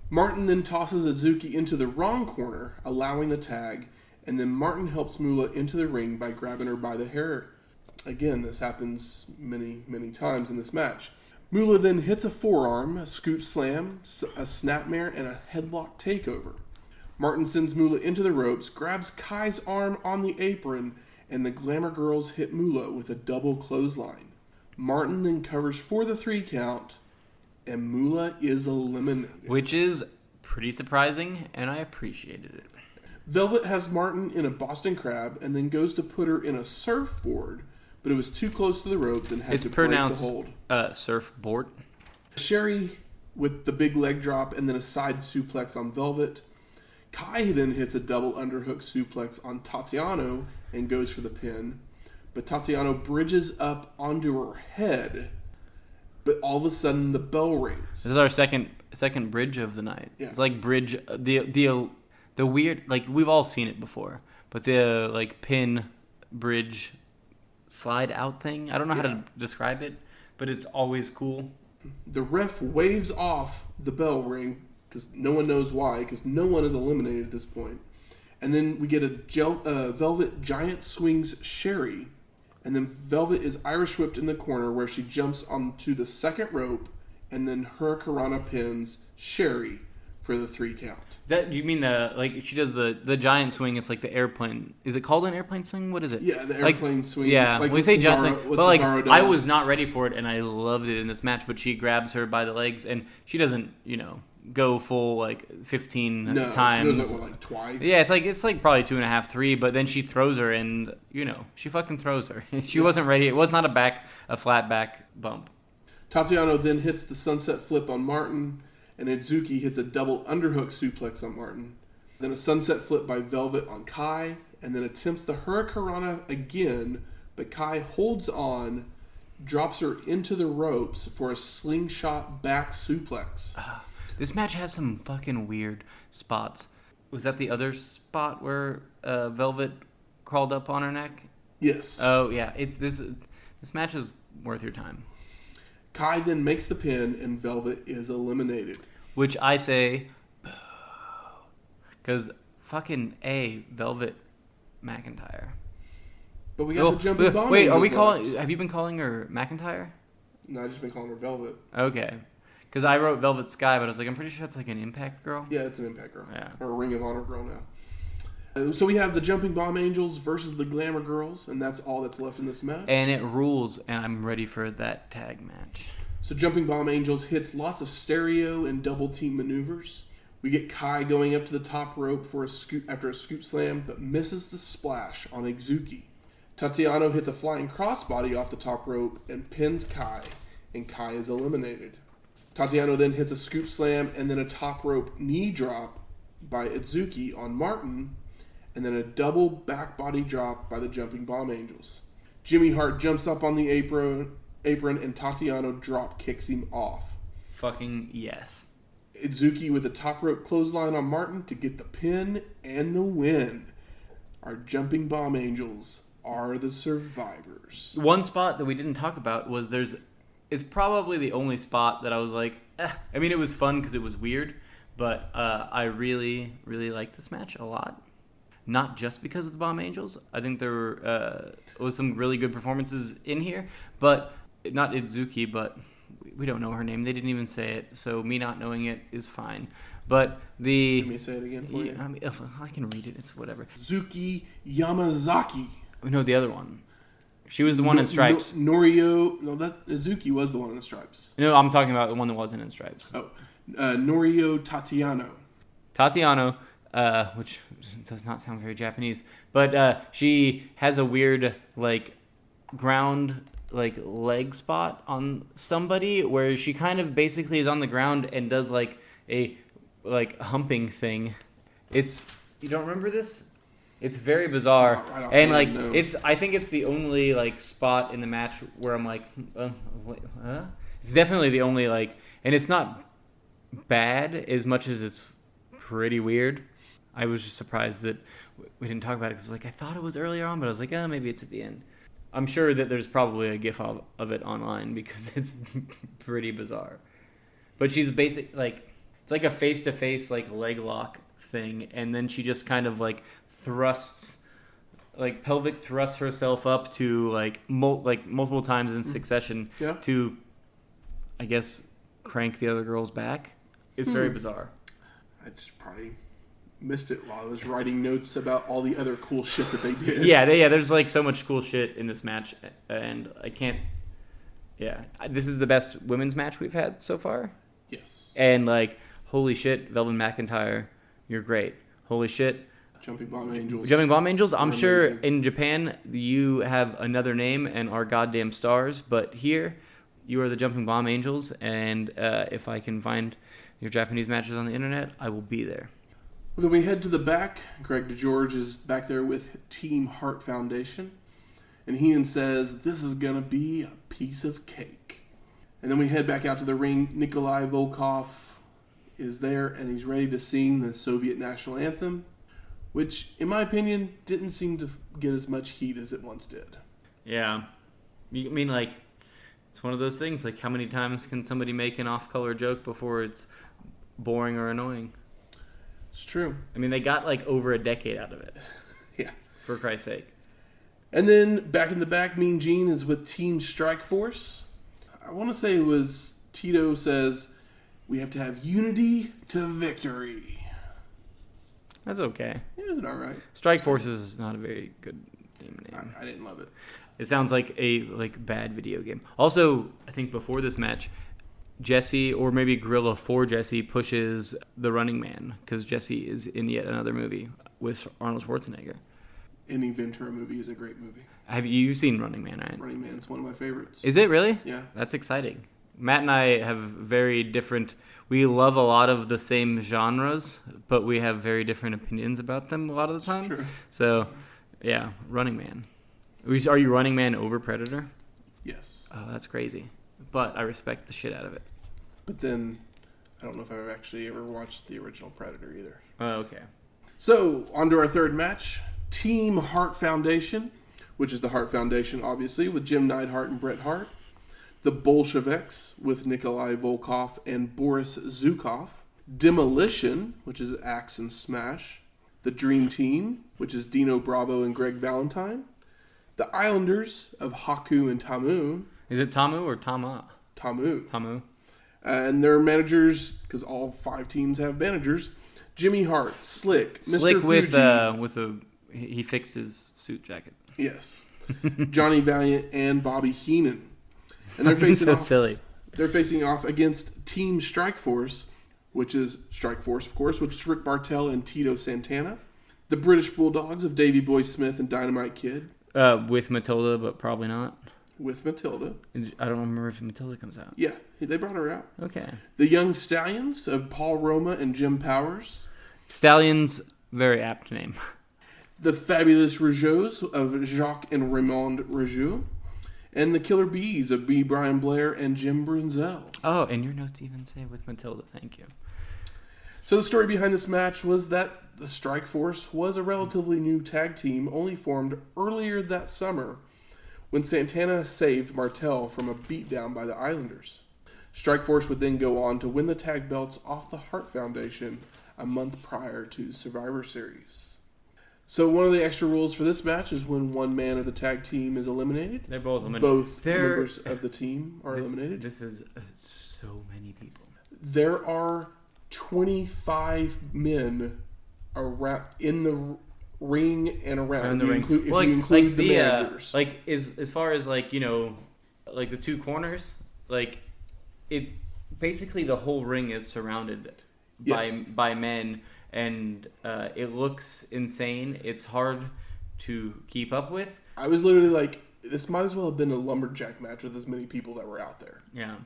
Martin then tosses Itsuki into the wrong corner, allowing the tag, and then Martin helps Moolah into the ring by grabbing her by the hair. Again, this happens many, many times in this match. Moolah then hits a forearm, a scoop slam, a snapmare, and a headlock takeover. Martin sends Moolah into the ropes, grabs Kai's arm on the apron, and the Glamour girls hit Moolah with a double clothesline. Martin then covers for the 3 count, and Moolah is eliminated. Which is pretty surprising, and I appreciated it. Velvet has Martin in a Boston Crab and then goes to put her in a surfboard, but it was too close to the ropes and had to break the hold. Surfboard. Sherri with the big leg drop and then a side suplex on Velvet. Kai then hits a double underhook suplex on Tateno and goes for the pin, but Tateno bridges up onto her head. But all of a sudden, the bell rings. This is our second bridge of the night. Yeah. It's like bridge the weird, like we've all seen it before, but the like pin bridge slide out thing. I don't know how to describe it, but it's always cool. The ref waves off the bell ring because no one knows why, because no one is eliminated at this point. And then we get a Velvet giant swings Sherri. And then Velvet is Irish whipped in the corner where she jumps onto the second rope and then Hurricanrana pins Sherri for the 3 count. Is that, you mean she does the giant swing? It's like the airplane. Is it called an airplane swing? What is it? Yeah, the airplane swing. Yeah, like we say giant swing. But like, I does. was not ready for it and I loved it in this match, but she grabs her by the legs and she doesn't, go full like 15 times. She does it like twice. Yeah, it's like probably 2.5, 3, but then she throws her and she fucking throws her. She wasn't ready. It was not a flat back bump. Tateno then hits the sunset flip on Martin, and Itsuki hits a double underhook suplex on Martin. Then a sunset flip by Velvet on Kai, and then attempts the Hurricanrana again, but Kai holds on, drops her into the ropes for a slingshot back suplex. This match has some fucking weird spots. Was that the other spot where Velvet crawled up on her neck? Yes. Oh yeah, it's this match is worth your time. Kai then makes the pin, and Velvet is eliminated. Which I say, because fucking Velvet McIntyre. But we got the jumping bomb. Wait, are we calling? Have you been calling her McIntyre? No, I've just been calling her Velvet. Okay. Because I wrote Velvet Sky, but I was like, I'm pretty sure it's like an Impact girl. Yeah, it's an Impact girl. Yeah. Or a Ring of Honor girl now. So we have the Jumping Bomb Angels versus the Glamour girls, and that's all that's left in this match. And it rules, and I'm ready for that tag match. So Jumping Bomb Angels hits lots of stereo and double team maneuvers. We get Kai going up to the top rope for after a scoop slam, but misses the splash on Itsuki. Tateno hits a flying crossbody off the top rope and pins Kai, and Kai is eliminated. Tateno then hits a scoop slam and then a top rope knee drop by Itsuki on Martin, and then a double back body drop by the Jumping Bomb Angels. Jimmy Hart jumps up on the apron and Tateno drop kicks him off. Fucking yes. Itsuki with a top rope clothesline on Martin to get the pin and the win. Our Jumping Bomb Angels are the survivors. One spot that we didn't talk about was it's probably the only spot that I was like, I mean, it was fun because it was weird, but I really, really liked this match a lot. Not just because of the Bomb Angels. I think there was some really good performances in here, but not Itsuki, but we don't know her name. They didn't even say it, so me not knowing it is fine. But Let me say it again for you. I mean, I can read it. It's whatever. Itsuki Yamazaki. No, the other one. She was the one in stripes. Noriyo. No, that Itsuki was the one in the stripes. No, I'm talking about the one that wasn't in stripes. Oh, Noriyo Tateno. Tateno which does not sound very Japanese. But she has a weird ground leg spot on somebody where she kind of basically is on the ground and does a humping thing. You don't remember this? It's very bizarre, and no. I think it's the only spot in the match where I'm wait, huh? It's definitely the only and it's not bad as much as it's pretty weird. I was just surprised that we didn't talk about it because I thought it was earlier on, but I was maybe it's at the end. I'm sure that there's probably a GIF of it online because it's pretty bizarre. But she's it's like a face-to-face leg lock thing, and then she just kind of thrusts, pelvic thrusts herself up to multiple times in succession to, I guess, crank the other girl's back. It's very bizarre. I just probably missed it while I was writing notes about all the other cool shit that they did. There's so much cool shit in this match, and I can't. Yeah, this is the best women's match we've had so far. Yes. And holy shit, Velvet McIntyre, you're great. Holy shit. Jumping Bomb Angels. Jumping Bomb Angels. I'm sure amazing. In Japan you have another name and are goddamn stars, but here you are the Jumping Bomb Angels, and if I can find your Japanese matches on the internet, I will be there. Well, then we head to the back. Greg DeGeorge is back there with Team Hart Foundation, and Heenan says, "This is going to be a piece of cake." And then we head back out to the ring. Nikolai Volkov is there, and he's ready to sing the Soviet national anthem, which, in my opinion, didn't seem to get as much heat as it once did. Yeah. You mean, it's one of those things, how many times can somebody make an off-color joke before it's boring or annoying? It's true. I mean, they got, over a decade out of it. Yeah. For Christ's sake. And then, back in the back, Mean Gene is with Team Strike Force. I want to say it was Tito says, "We have to have unity to victory." That's okay. It was all right. Strike Forces is not a very good name. I didn't love it. It sounds like a bad video game. Also, I think before this match, Jesse, or maybe Gorilla for Jesse, pushes the Running Man because Jesse is in yet another movie with Arnold Schwarzenegger. Any Ventura movie is a great movie. Have you seen Running Man, right? Running Man's one of my favorites. Is it really? Yeah. That's exciting. Matt and I have very different... We love a lot of the same genres, but we have very different opinions about them a lot of the time. True. So, yeah, Running Man. Are you Running Man over Predator? Yes. Oh, that's crazy. But I respect the shit out of it. But then, I don't know if I've actually ever watched the original Predator either. Oh, okay. So, on to our third match. Team Hart Foundation, which is the Hart Foundation, obviously, with Jim Neidhart and Bret Hart. The Bolsheviks, with Nikolai Volkov and Boris Zukov. Demolition, which is Axe and Smash. The Dream Team, which is Dino Bravo and Greg Valentine. The Islanders of Haku and Tamu. Is it Tamu or Tama? Tamu. Tamu. And their managers, because all 5 teams have managers, Jimmy Hart, Slick, Slick Mr. with he fixed his suit jacket. Yes. Johnny Valiant and Bobby Heenan. And they're facing off. Silly. They're facing off against Team Strike Force, which is Strike Force, of course, which is Rick Bartel and Tito Santana. The British Bulldogs of Davey Boy Smith and Dynamite Kid. With Matilda, but probably not. With Matilda. I don't remember if Matilda comes out. Yeah, they brought her out. Okay. The Young Stallions of Paul Roma and Jim Powers. Stallions, very apt name. The Fabulous Rougeaus of Jacques and Raymond Rougeau. And the Killer Bees of B. Brian Blair and Jim Brunzel. Oh, and your notes even say with Matilda. Thank you. So the story behind this match was that the Strike Force was a relatively new tag team only formed earlier that summer when Santana saved Martel from a beatdown by the Islanders. Strike Force would then go on to win the tag belts off the Hart Foundation a month prior to Survivor Series. So one of the extra rules for this match is when one man of the tag team is eliminated. They're both eliminated. Both members of the team are eliminated. This is so many people. There are 25 men around in the ring and around. If you include the managers. As far as the two corners, it basically the whole ring is surrounded by men. and it looks insane. It's hard to keep up with. I was literally like, this might as well have been a lumberjack match with as many people that were out there. Yeah.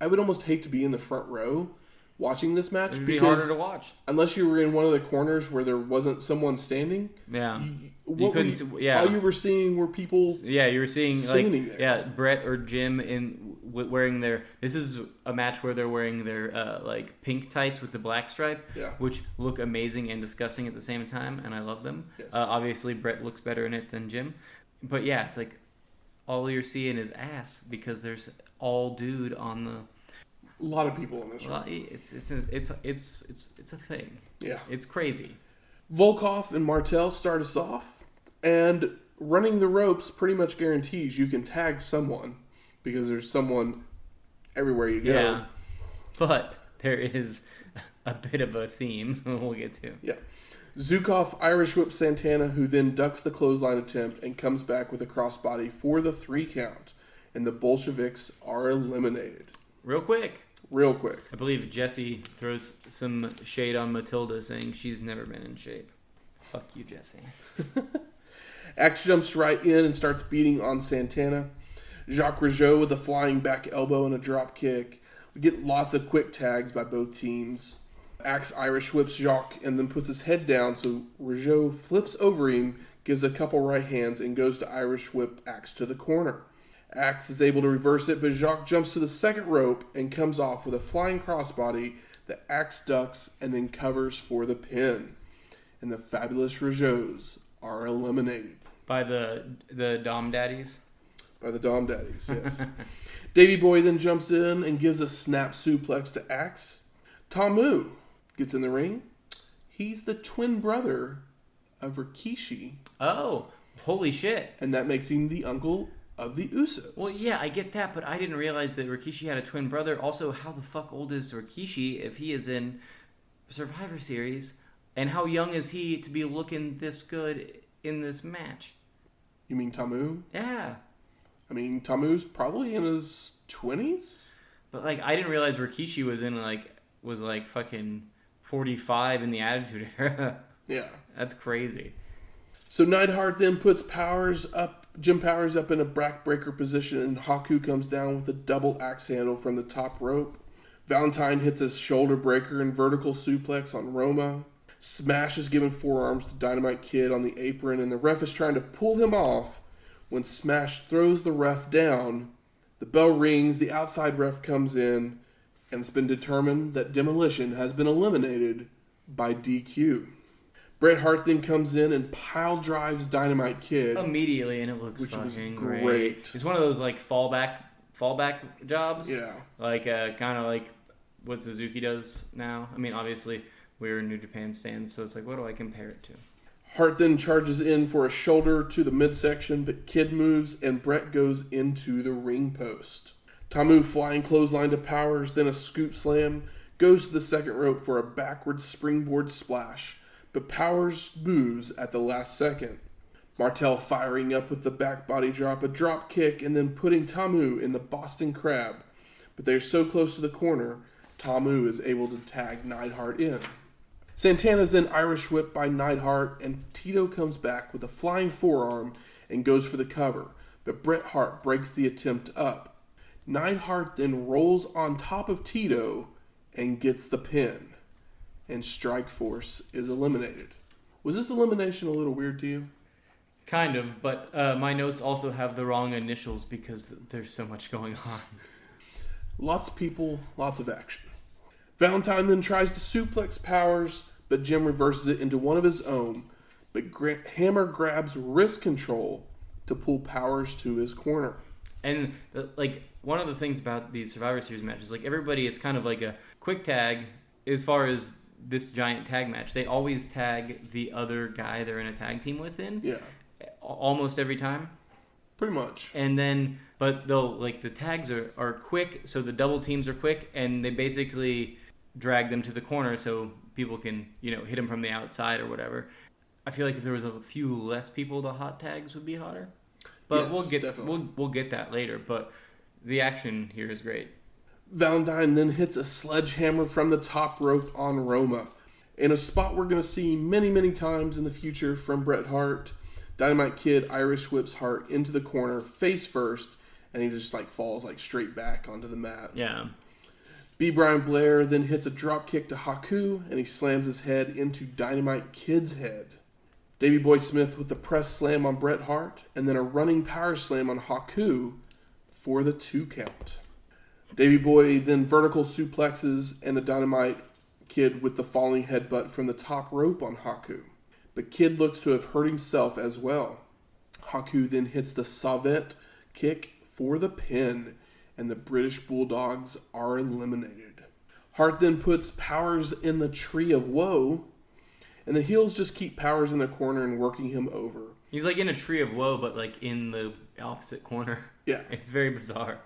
I would almost hate to be in the front row watching this match. It'd be harder to watch. Unless you were in one of the corners where there wasn't someone standing. Yeah. You couldn't. All you were seeing were people. Yeah, you were seeing standing there. Yeah, Brett or Jim wearing their. This is a match where they're wearing their pink tights with the black stripe, which look amazing and disgusting at the same time, and I love them. Yes. Obviously, Brett looks better in it than Jim, but yeah, it's like all you're seeing is ass because there's all dude on the. A lot of people in this room. It's a thing. Yeah. It's crazy. Volkov and Martel start us off, and running the ropes pretty much guarantees you can tag someone because there's someone everywhere you go. Yeah. But there is a bit of a theme we'll get to. Yeah. Zukov Irish whips Santana, who then ducks the clothesline attempt and comes back with a crossbody for the 3 count, and the Bolsheviks are eliminated. Real quick. I believe Jesse throws some shade on Matilda, saying she's never been in shape. Fuck you, Jesse. Axe jumps right in and starts beating on Santana. Jacques Rougeau with a flying back elbow and a drop kick. We get lots of quick tags by both teams. Axe Irish whips Jacques and then puts his head down, so Rougeau flips over him, gives a couple right hands, and goes to Irish whip Axe to the corner. Axe is able to reverse it, but Jacques jumps to the second rope and comes off with a flying crossbody that Axe ducks and then covers for the pin. And the fabulous Rougeaus are eliminated. By the Dom Daddies? By the Dom Daddies, yes. Davey Boy then jumps in and gives a snap suplex to Axe. Tamu gets in the ring. He's the twin brother of Rikishi. Oh, holy shit. And that makes him the uncle of the Usos. Well, yeah, I get that, but I didn't realize that Rikishi had a twin brother. Also, how the fuck old is Rikishi if he is in Survivor Series? And how young is he to be looking this good in this match? You mean Tamu? Yeah. I mean, Tamu's probably in his 20s? But, I didn't realize Rikishi was fucking 45 in the Attitude Era. Yeah. That's crazy. So Neidhart then puts Jim Powers up in a backbreaker position, and Haku comes down with a double axe handle from the top rope. Valentine hits a shoulder breaker and vertical suplex on Roma. Smash is giving forearms to Dynamite Kid on the apron, and the ref is trying to pull him off when Smash throws the ref down. The bell rings, the outside ref comes in, and it's been determined that Demolition has been eliminated by DQ. Bret Hart then comes in and pile drives Dynamite Kid immediately, and it looks fucking great. It's one of those fallback jobs. Yeah. Kind of like what Suzuki does now. I mean, obviously we're in New Japan stands, so it's like, what do I compare it to? Hart then charges in for a shoulder to the midsection, but Kid moves and Bret goes into the ring post. Tamu flying clothesline to Powers, then a scoop slam, goes to the second rope for a backward springboard splash, but Powers moves at the last second. Martel firing up with the back body drop, a drop kick, and then putting Tamu in the Boston Crab. But they're so close to the corner, Tamu is able to tag Neidhart in. Santana's then Irish whipped by Neidhart, and Tito comes back with a flying forearm and goes for the cover, but Bret Hart breaks the attempt up. Neidhart then rolls on top of Tito and gets the pin, and Strikeforce is eliminated. Was this elimination a little weird to you? Kind of, but my notes also have the wrong initials because there's so much going on. Lots of people, lots of action. Valentine then tries to suplex Powers, but Jim reverses it into one of his own, but Hammer grabs wrist control to pull Powers to his corner. And one of the things about these Survivor Series matches, everybody, it's kind of like a quick tag as far as this giant tag match. They always tag the other guy they're in a tag team with in. Yeah. Almost every time. Pretty much. And then, but they'll, the tags are quick, so the double teams are quick, and they basically drag them to the corner so people can, hit them from the outside or whatever. I feel like if there was a few less people, the hot tags would be hotter. But yes, we'll get that later. But the action here is great. Valentine then hits a sledgehammer from the top rope on Roma. In a spot we're going to see many, many times in the future from Bret Hart, Dynamite Kid Irish whips Hart into the corner face first, and he just falls straight back onto the mat. Yeah. B. Brian Blair then hits a drop kick to Haku, and he slams his head into Dynamite Kid's head. Davey Boy Smith with the press slam on Bret Hart, and then a running power slam on Haku for the 2 count. Davey Boy then vertical suplexes, and the Dynamite Kid with the falling headbutt from the top rope on Haku. But Kid looks to have hurt himself as well. Haku then hits the Savate kick for the pin, and the British Bulldogs are eliminated. Hart then puts Powers in the Tree of Woe, and the heels just keep Powers in the corner and working him over. He's in a Tree of Woe, but in the opposite corner. Yeah. It's very bizarre.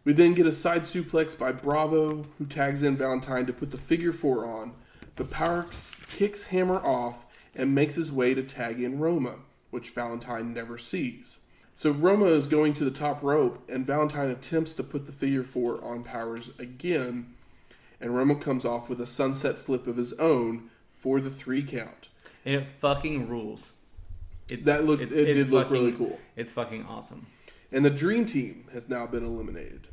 We then get a side suplex by Bravo, who tags in Valentine to put the figure 4 on, but Powers kicks Hammer off and makes his way to tag in Roma, which Valentine never sees. So Roma is going to the top rope, and Valentine attempts to put the figure 4 on Powers again, and Roma comes off with a sunset flip of his own for the 3 count. And it fucking rules. It did look really cool. It's fucking awesome. And the Dream Team has now been eliminated.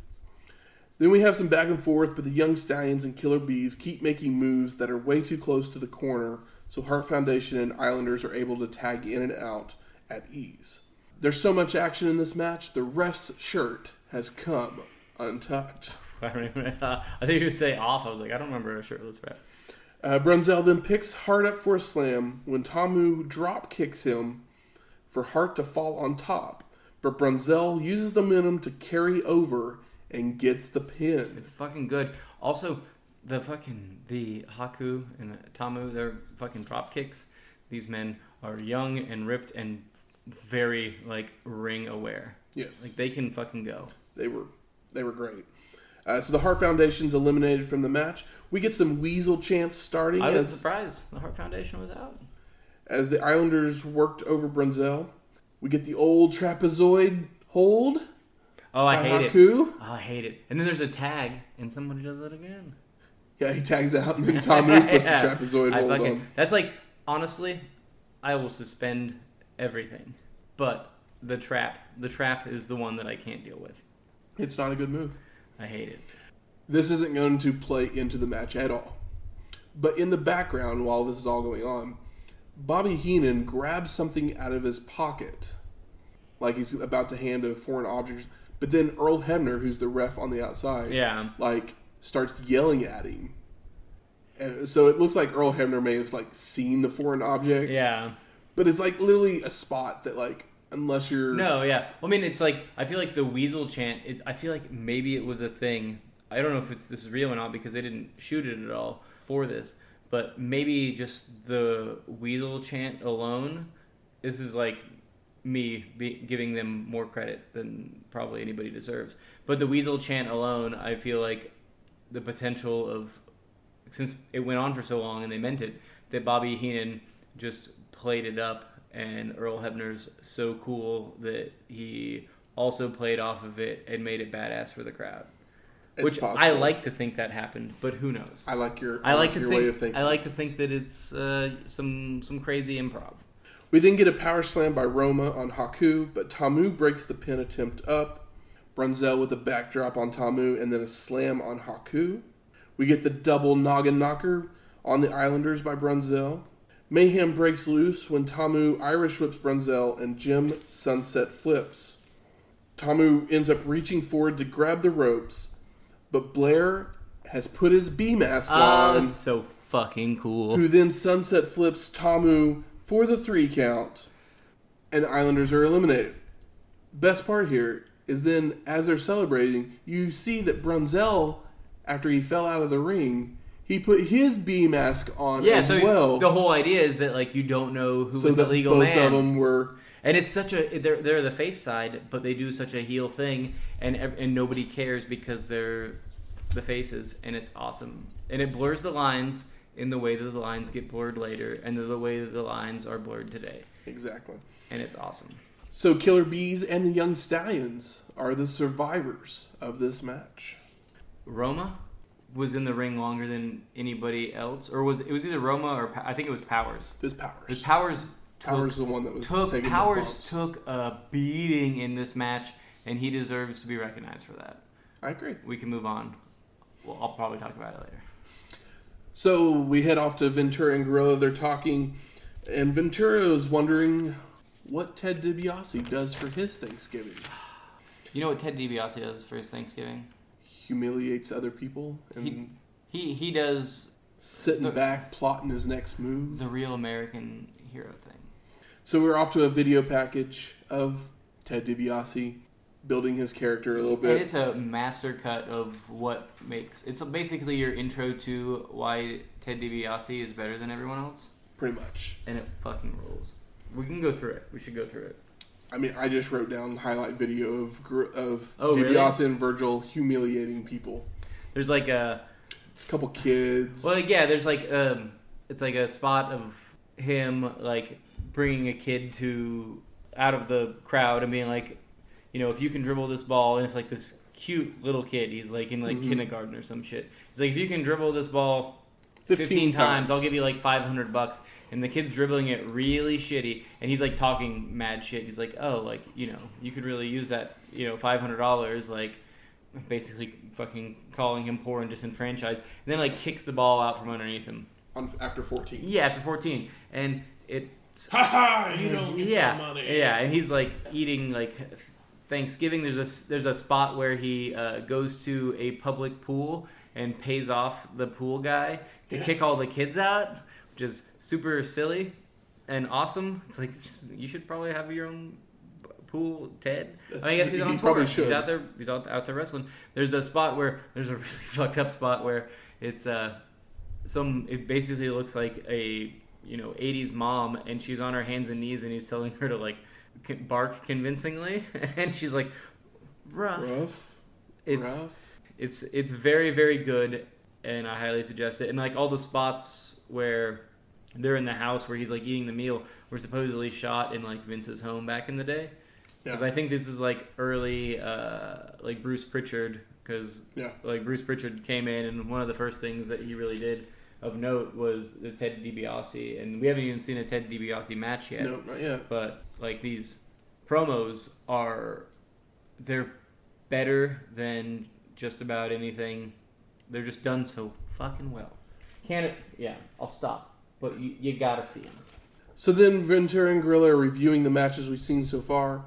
Then we have some back and forth, but the Young Stallions and Killer Bees keep making moves that are way too close to the corner, so Hart Foundation and Islanders are able to tag in and out at ease. There's so much action in this match, the ref's shirt has come untucked. I think you would say off. I was like, I don't remember a shirtless ref. Brunzell then picks Hart up for a slam when Tamu drop kicks him for Hart to fall on top. But Brunzell uses the momentum to carry over and gets the pin. It's fucking good. Also, the Haku and the Tamu, they're fucking drop kicks. These men are young and ripped and very ring aware. Yes. They can fucking go. They were great. So the Hart Foundation's eliminated from the match. We get some Weasel chants starting. I was surprised the Hart Foundation was out. As the Islanders worked over Brunzell, we get the old trapezoid hold. Oh, I hate Haku. it. Oh, I hate it. And then there's a tag, and somebody does it again. Yeah, he tags out, and then Tamu puts the trapezoid hold on. That's honestly, I will suspend everything. But the trap is the one that I can't deal with. It's not a good move. I hate it. This isn't going to play into the match at all. But in the background, while this is all going on, Bobby Heenan grabs something out of his pocket, like he's about to hand a foreign object. But then Earl Hebner, who's the ref on the outside, starts yelling at him. And so it looks like Earl Hebner may have seen the foreign object. Yeah. But it's literally a spot that unless you're... No, yeah. Well, I mean, it's I feel like the Weasel chant is... I feel like maybe it was a thing. I don't know if this is real or not because they didn't shoot it at all for this. But maybe just the Weasel chant alone, this is me giving them more credit than probably anybody deserves. But the Weasel chant alone, I feel like the potential of... Since it went on for so long and they meant it, that Bobby Heenan just played it up. And Earl Hebner's so cool that he also played off of it and made it badass for the crowd. Which possible. I like to think that happened, but who knows? I like your way of thinking. I like to think that it's some crazy improv. We then get a power slam by Roma on Haku, but Tamu breaks the pin attempt up. Brunzell with a backdrop on Tamu and then a slam on Haku. We get the double noggin knocker on the Islanders by Brunzell. Mayhem breaks loose when Tamu Irish whips Brunzell and Jim sunset flips. Tamu ends up reaching forward to grab the ropes, but Blair has put his B mask on. Oh, that's so fucking cool. Who then sunset flips Tamu for the 3 count, and the Islanders are eliminated. Best part here is then, as they're celebrating, you see that Brunzell, after he fell out of the ring, he put his B mask on as well. The whole idea is that you don't know who was the legal man. Both of them were, and it's such a they're the face side, but they do such a heel thing, and nobody cares because they're the faces, and it's awesome, and it blurs the lines in the way that the lines get blurred later, and the way that the lines are blurred today. Exactly, and it's awesome. So Killer Bees and the Young Stallions are the survivors of this match. Roma was in the ring longer than anybody else, or it was either Roma or I think it was Powers. It was Powers. Because Powers Powers the one that was taking Powers the took a beating in this match, and he deserves to be recognized for that. I agree. We can move on. Well, I'll probably talk about it later. So we head off to Ventura and Gorilla. They're talking, and Ventura is wondering what Ted DiBiase does for his Thanksgiving. You know what Ted DiBiase does for his Thanksgiving? Humiliates other people and he does sitting back plotting his next move. The real American hero thing. So we're off to a video package of Ted DiBiase building his character a little bit. And it's a master cut of what makes... It's basically your intro to why Ted DiBiase is better than everyone else. Pretty much. And it fucking rules. We can go through it. We should go through it. I mean, I just wrote down highlight video of really? DiBiase and Virgil humiliating people. There's like a couple kids. Well, yeah, there's like it's like a spot of him like bringing a kid out of the crowd and being like, you know, if you can dribble this ball, and it's like this cute little kid. He's like in like kindergarten or some shit. He's like, if you can dribble this ball 15 times, I'll give you like $500. And the kid's dribbling it really shitty, and he's like talking mad shit. He's like, oh, like, you know, you could really use that, you know, $500, like basically fucking calling him poor and disenfranchised. And then like kicks the ball out from underneath him. After 14. Yeah, after 14. And it's... Ha ha! You don't get the money. Yeah, and he's like eating like Thanksgiving. There's a spot where he goes to a public pool and pays off the pool guy to kick all the kids out, which is super silly and awesome. It's like, you should probably have your own pool, Ted. I guess he's on tour. Probably should. He's out there. He's out there wrestling. There's a really fucked up spot where it's it basically looks like a 80s mom, and she's on her hands and knees, and he's telling her to like bark convincingly, and she's like, rough. It's very, very good, and I highly suggest it. And like all the spots where they're in the house where he's like eating the meal were supposedly shot in like Vince's home back in the day. Because I think this is like early like Bruce Pritchard, because like Bruce Pritchard came in, and one of the first things that he really did of note was the Ted DiBiase, and we haven't even seen a Ted DiBiase match yet. No, not yet. But like these promos they're better than just about anything. They're just done so fucking well. I'll stop. But you gotta see them. So then Ventura and Gorilla are reviewing the matches we've seen so far,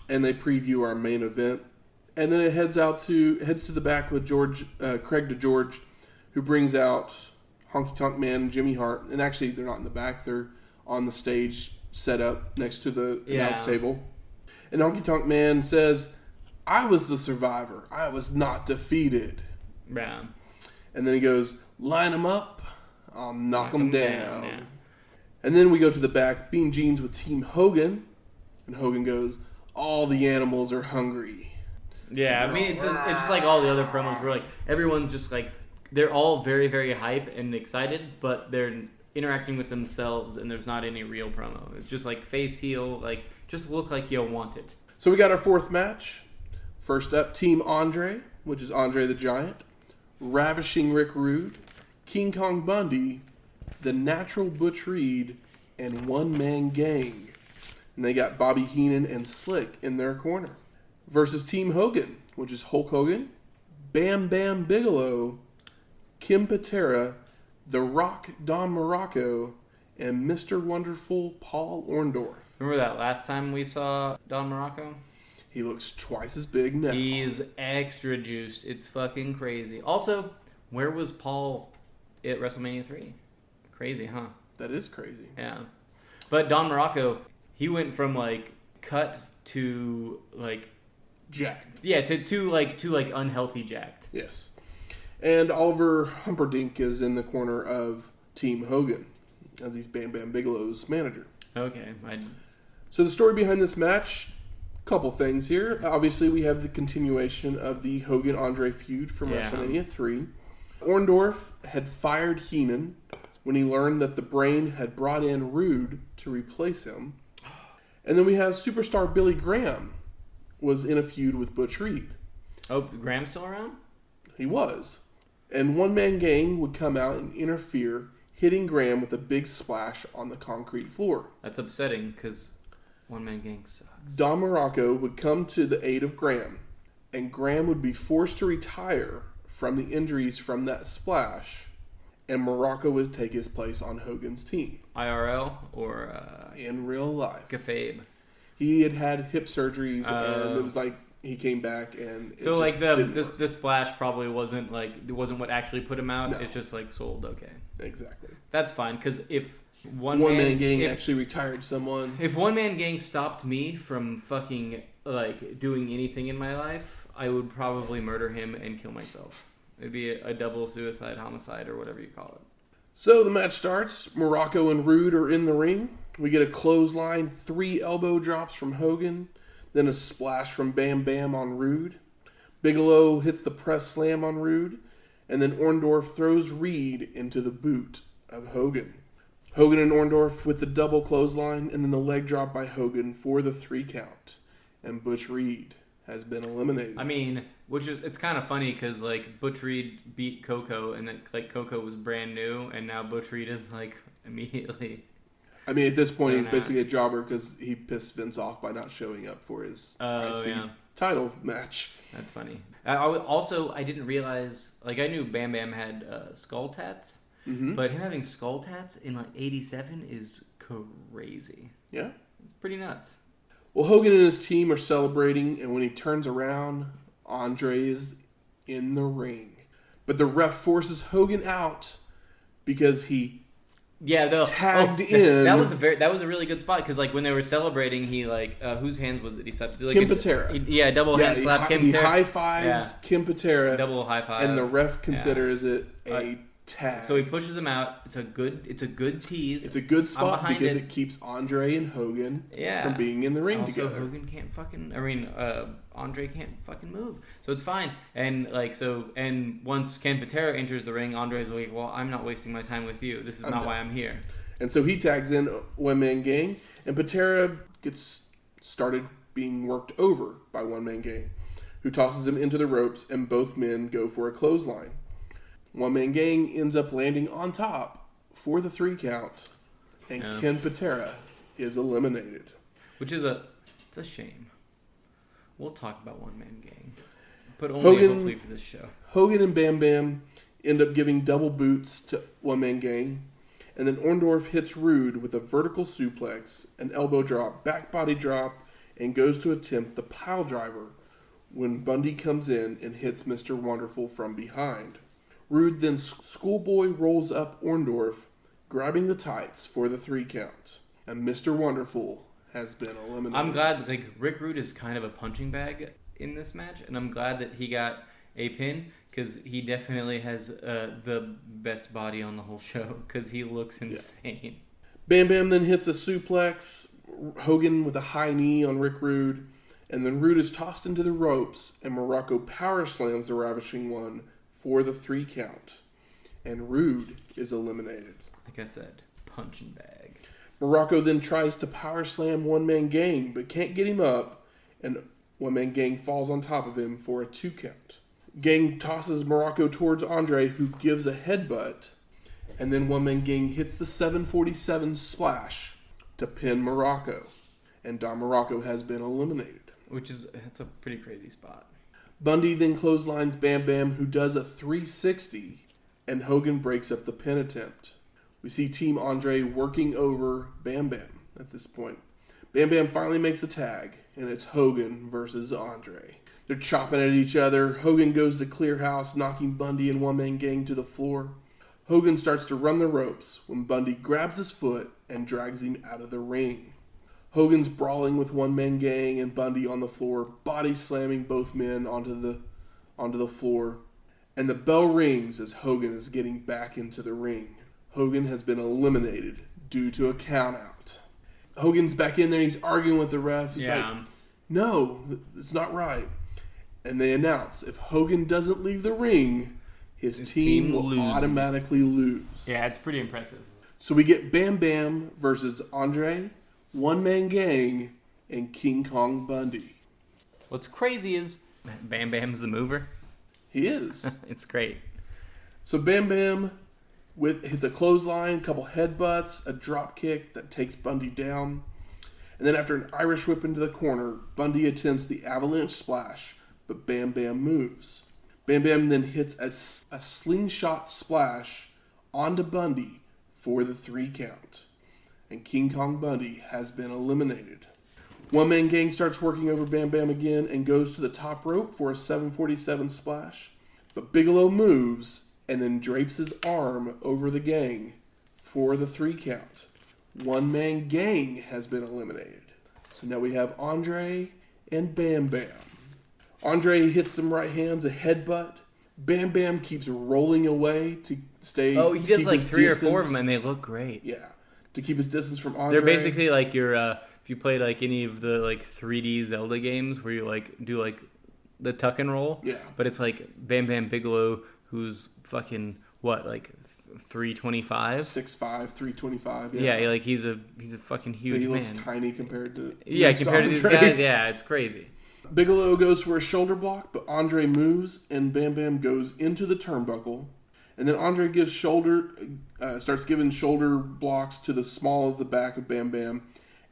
and they preview our main event. And then it heads to the back with Craig DeGeorge, who brings out Honky Tonk Man and Jimmy Hart. And actually, they're not in the back. They're on the stage set up next to the announce table. And Honky Tonk Man says, I was the survivor. I was not defeated. Yeah. And then he goes, line them up. I'll knock them down. Yeah. And then we go to the back, Bean Jeans with Team Hogan. And Hogan goes, all the animals are hungry. Yeah, I mean, it's just like all the other promos where like everyone's just like, they're all very, very hype and excited, but they're interacting with themselves, and there's not any real promo. It's just like face heel, like just look like you want it. So we got our fourth match. First up, Team Andre, which is Andre the Giant, Ravishing Rick Rude, King Kong Bundy, The Natural Butch Reed, and One Man Gang. And they got Bobby Heenan and Slick in their corner. Versus Team Hogan, which is Hulk Hogan, Bam Bam Bigelow, Kim Patera, The Rock Don Morocco, and Mr. Wonderful Paul Orndorff. Remember that last time we saw Don Morocco? He looks twice as big now. He's extra juiced. It's fucking crazy. Also, where was Paul at WrestleMania 3? Crazy, huh? That is crazy. Yeah. But Don Morocco, he went from like cut to like jacked. Yeah, to unhealthy jacked. Yes. And Oliver Humperdinck is in the corner of Team Hogan as he's Bam Bam Bigelow's manager. Okay. So the story behind this match, couple things here. Obviously, we have the continuation of the Hogan-Andre feud from WrestleMania 3. Orndorff had fired Heenan when he learned that the Brain had brought in Rude to replace him. And then we have superstar Billy Graham was in a feud with Butch Reed. Oh, Graham's still around? He was. And One Man Gang would come out and interfere, hitting Graham with a big splash on the concrete floor. That's upsetting because One Man Gang sucks. Don Morocco would come to the aid of Graham, and Graham would be forced to retire from the injuries from that splash, and Morocco would take his place on Hogan's team. IRL or in real life. Kayfabe. He had hip surgeries, and it was like he came back, and so like this splash probably wasn't what actually put him out. No. It's just like sold. Okay, exactly. That's fine because if One Man Gang actually retired someone, if One Man Gang stopped me from fucking like doing anything in my life, I would probably murder him and kill myself. It'd be a double suicide, homicide, or whatever you call it. So the match starts. Morocco and Rude are in the ring. We get a clothesline, 3 elbow drops from Hogan, then a splash from Bam Bam on Rude. Bigelow hits the press slam on Rude, and then Orndorff throws Reed into the boot of Hogan. Hogan and Orndorff with the double clothesline, and then the leg drop by Hogan for the 3 count. And Butch Reed has been eliminated. I mean, it's kind of funny because like Butch Reed beat Coco, and then like Coco was brand new, and now Butch Reed is like immediately. I mean, at this point, he's basically a jobber because he pissed Vince off by not showing up for his IC title match. That's funny. I didn't realize, like, I knew Bam Bam had skull tats, but him having skull tats in like '87 is crazy. Yeah, it's pretty nuts. Well, Hogan and his team are celebrating, and when he turns around, Andre is in the ring. But the ref forces Hogan out because he tagged in. That was a really good spot because like when they were celebrating, he like whose hands was it? He slapped like Kim Patera. Double hand slap. Kim he Patera. High fives Kim Patera. Double high five. And the ref considers it a tag. So he pushes him out. It's a good tease. It's a good spot because it keeps Andre and Hogan from being in the ring together. Hogan can't fucking. Andre can't fucking move, so it's fine. And once Ken Patera enters the ring, Andre's like, "Well, I'm not wasting my time with you. This is not why I'm here." And so he tags in One Man Gang, and Patera gets started being worked over by One Man Gang, who tosses him into the ropes, and both men go for a clothesline. One Man Gang ends up landing on top for the 3 count, and Ken Patera is eliminated. Which is it's a shame. We'll talk about One Man Gang, but only hopefully for this show. Hogan and Bam Bam end up giving double boots to One Man Gang, and then Orndorff hits Rude with a vertical suplex, an elbow drop, back body drop, and goes to attempt the pile driver when Bundy comes in and hits Mr. Wonderful from behind. Rude then schoolboy rolls up Orndorff, grabbing the tights for the 3 count, and Mr. Wonderful has been eliminated. I'm glad that Rick Rude is kind of a punching bag in this match, and I'm glad that he got a pin because he definitely has the best body on the whole show because he looks insane. Yeah. Bam Bam then hits a suplex, Hogan with a high knee on Rick Rude, and then Rude is tossed into the ropes, and Morocco power slams the Ravishing One for the 3 count, and Rude is eliminated. Like I said, punching bag. Morocco then tries to power slam One Man Gang, but can't get him up, and One Man Gang falls on top of him for a 2 count. Gang tosses Morocco towards Andre, who gives a headbutt, and then One Man Gang hits the 747 splash to pin Morocco, and Don Morocco has been eliminated. That's a pretty crazy spot. Bundy then clotheslines Bam Bam, who does a 360, and Hogan breaks up the pin attempt. We see Team Andre working over Bam Bam at this point. Bam Bam finally makes the tag, and it's Hogan versus Andre. They're chopping at each other. Hogan goes to clear house, knocking Bundy and One Man Gang to the floor. Hogan starts to run the ropes when Bundy grabs his foot and drags him out of the ring. Hogan's brawling with One Man Gang and Bundy on the floor, body slamming both men onto the floor. And the bell rings as Hogan is getting back into the ring. Hogan has been eliminated due to a countout. Hogan's back in there. He's arguing with the ref. He's like, no, it's not right. And they announce if Hogan doesn't leave the ring, his team will automatically lose. Yeah, it's pretty impressive. So we get Bam Bam versus Andre, One Man Gang, and King Kong Bundy. What's crazy is Bam Bam's the mover. He is. It's great. So Bam Bam hits a clothesline, a couple headbutts, a drop kick that takes Bundy down. And then after an Irish whip into the corner, Bundy attempts the avalanche splash, but Bam Bam moves. Bam Bam then hits a slingshot splash onto Bundy for the 3 count. And King Kong Bundy has been eliminated. One Man Gang starts working over Bam Bam again and goes to the top rope for a 747 splash. But Bigelow moves and then drapes his arm over the gang for the 3 count. One Man Gang has been eliminated. So now we have Andre and Bam Bam. Andre hits some right hands, a headbutt. Bam Bam keeps rolling away to stay. Oh, he does like 3 or 4 of them, and they look great. Yeah, to keep his distance from Andre. They're basically like your if you play like any of the like 3D Zelda games where you like do like the tuck and roll. Yeah. But it's like Bam Bam Bigelow, who's fucking what, like 325, 6'5", 325. Yeah, like he's a fucking huge man. He looks tiny compared to compared to these guys. Yeah, it's crazy. Bigelow goes for a shoulder block, but Andre moves and Bam Bam goes into the turnbuckle. And then Andre starts giving shoulder blocks to the small of the back of Bam Bam,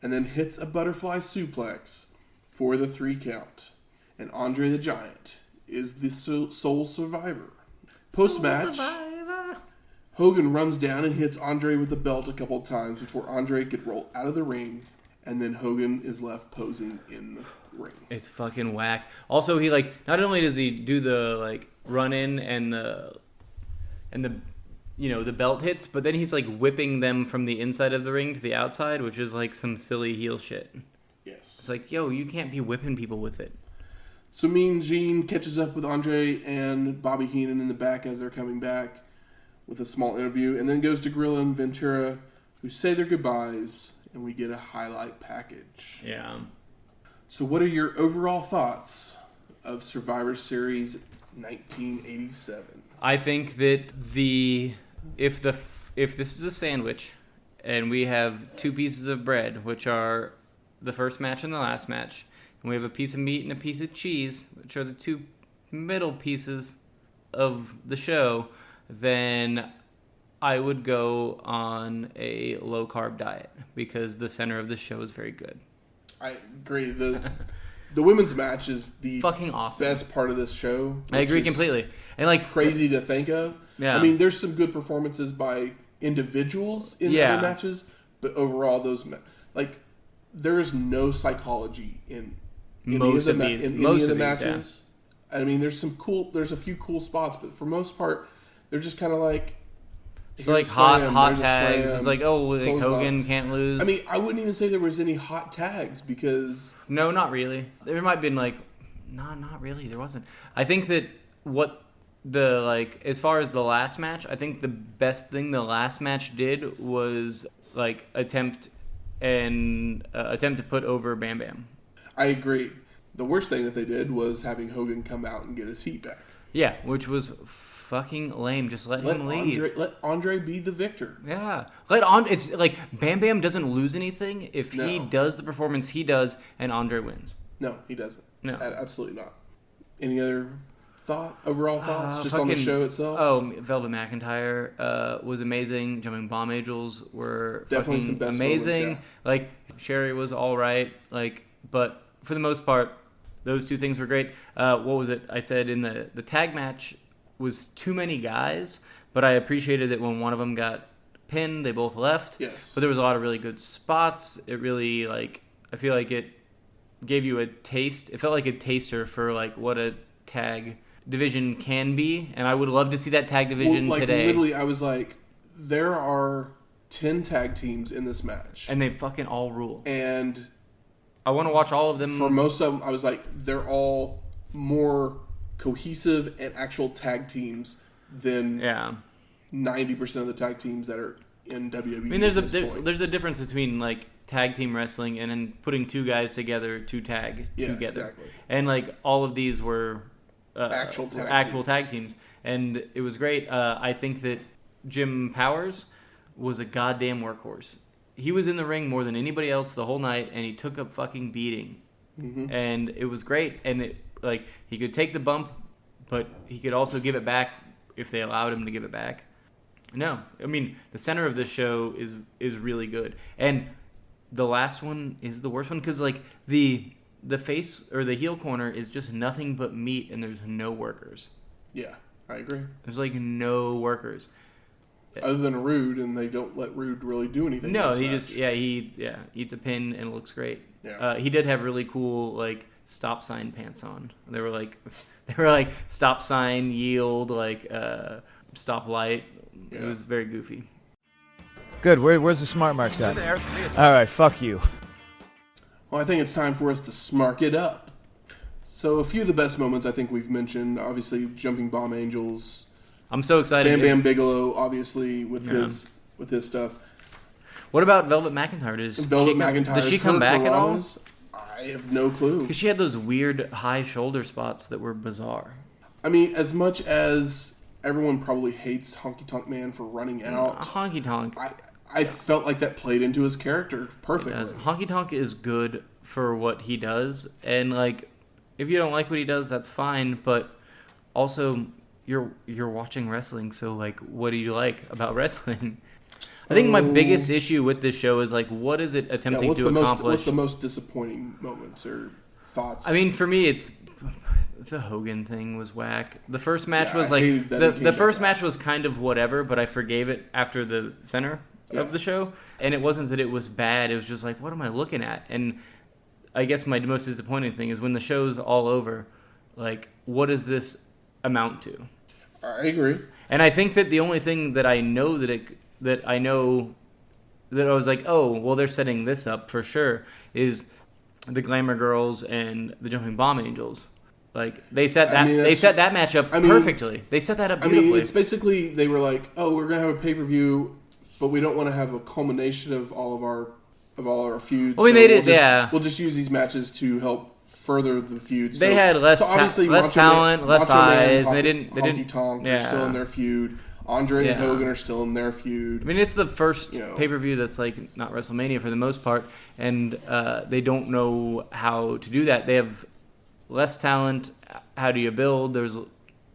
and then hits a butterfly suplex for the 3 count. And Andre the Giant is the sole survivor. Post-match, Hogan runs down and hits Andre with the belt a couple of times before Andre could roll out of the ring, and then Hogan is left posing in the ring. It's fucking whack. Also, he like not only does he do the like run in and the the belt hits, but then he's like whipping them from the inside of the ring to the outside, which is like some silly heel shit. Yes. It's like, yo, you can't be whipping people with it. So Mean Gene catches up with Andre and Bobby Heenan in the back as they're coming back with a small interview, and then goes to Gorilla and Ventura, who say their goodbyes, and we get a highlight package. Yeah. So what are your overall thoughts of Survivor Series 1987? I think that if this is a sandwich and we have 2 pieces of bread, which are the first match and the last match, and we have a piece of meat and a piece of cheese, which are the 2 middle pieces of the show, then I would go on a low-carb diet because the center of the show is very good. I agree. The women's match is the fucking awesome best part of this show. I agree completely. And like crazy to think of. Yeah. I mean, there's some good performances by individuals in other matches, but overall, there is no psychology in any of the matches. Yeah. I mean, there's a few cool spots, but for most part, they're just kind of like. It's like hot tags. It's like, oh, like Hogan can't lose. I mean, I wouldn't even say there was any hot tags because... No, not really. There might have been like... No, not really. There wasn't. I think that as far as the last match, I think the best thing the last match did was like attempt to put over Bam Bam. I agree. The worst thing that they did was having Hogan come out and get his heat back. Yeah, which was fucking lame. Just let him leave. Let Andre be the victor. Yeah. It's like Bam Bam doesn't lose anything if he does the performance he does and Andre wins. No, he doesn't. No. Absolutely not. Any other overall thoughts just on the show itself? Oh, Velvet McIntyre was amazing. Jumping Bomb Angels were definitely fucking some best amazing. Moments, yeah. Like Sherri was all right. But for the most part, those 2 things were great. What was it? I said in the tag match was too many guys, but I appreciated it when one of them got pinned. They both left. Yes. But there was a lot of really good spots. It really I feel like it gave you a taste. It felt like a taster for what a tag division can be, and I would love to see that tag division today. Literally, I was like, there are 10 tag teams in this match, and they fucking all rule. And I want to watch all of them. For most of them, I was like, they're all more cohesive and actual tag teams than 90% of the tag teams that are in WWE. I mean, there's a difference between tag team wrestling and then putting 2 guys together to tag together. Exactly. And all of these were actual tag teams, and it was great. I think that Jim Powers was a goddamn workhorse. He was in the ring more than anybody else the whole night, and he took a fucking beating. Mm-hmm. And it was great. And he could take the bump, but he could also give it back if they allowed him to give it back. No, I mean the center of this show is really good, and the last one is the worst one because like the face or the heel corner is just nothing but meat, and there's no workers. Yeah, I agree. There's like no workers. Other than Rude, and they don't let Rude really do anything. No, he just he eats a pin and it looks great. Yeah. He did have really cool like stop sign pants on. They were like stop sign, yield, like stop light. Yeah. It was very goofy. Good. Where's the smart marks at? There. All right. Fuck you. Well, I think it's time for us to smark it up. So a few of the best moments I think we've mentioned, obviously Jumping Bomb Angels. I'm so excited. Bam Bam Bigelow, obviously, with his stuff. What about Velvet McIntyre? Does she come back at all? I have no clue. Because she had those weird high shoulder spots that were bizarre. I mean, as much as everyone probably hates Honky Tonk Man for running out, Honky Tonk. I felt like that played into his character perfectly. Honky Tonk is good for what he does, and like, if you don't like what he does, that's fine. But also, you're watching wrestling, so like, what do you like about wrestling? I think my biggest issue with this show is like, what is it attempting to accomplish? What's the most disappointing moments or thoughts? I mean, for me, it's the Hogan thing was whack. The first match was like the first match was kind of whatever, but I forgave it after the center of the show, and it wasn't that it was bad. It was just like, what am I looking at? And I guess my most disappointing thing is when the show's all over, like, what does this amount to? I agree. And I think that the only thing that I know that I was like, oh, well, they're setting this up for sure, is the Glamour Girls and the Jumping Bomb Angels. Like, they set that match up perfectly. They set that up beautifully. I mean, it's basically, they were like, oh, we're going to have a pay-per-view, but we don't want to have a culmination of all of our feuds. Well, we made it, We'll just use these matches to help further the feud. They had less talent, less eyes. They didn't. Honky Tonk are still in their feud. Andre and Hogan are still in their feud. I mean, it's the first pay-per-view that's like not WrestleMania for the most part, and they don't know how to do that. They have less talent. How do you build? There's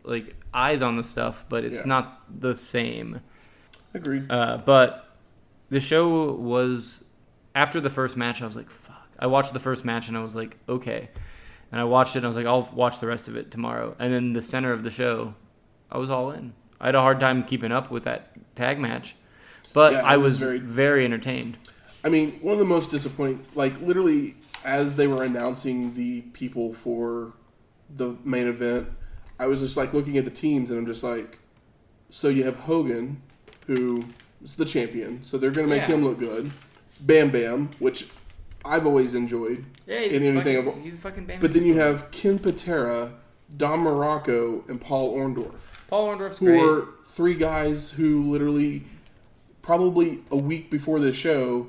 like eyes on the stuff, but it's not the same. Agreed. But the show was, after the first match, I was like, fuck. I watched the first match and I was like, okay. And I watched it and I was like, I'll watch the rest of it tomorrow. And then the center of the show, I was all in. I had a hard time keeping up with that tag match, but I was very entertained. I mean, one of the most disappointing, like literally as they were announcing the people for the main event, I was just like looking at the teams and I'm just like, so you have Hogan, who is the champion, so they're going to make him look good. Bam Bam, which I've always enjoyed. Yeah, he's fucking Bam. But then you have Ken Patera, Don Morocco, and Paul Orndorff. Paul Orndorff's great. Who are three guys who literally, probably a week before this show,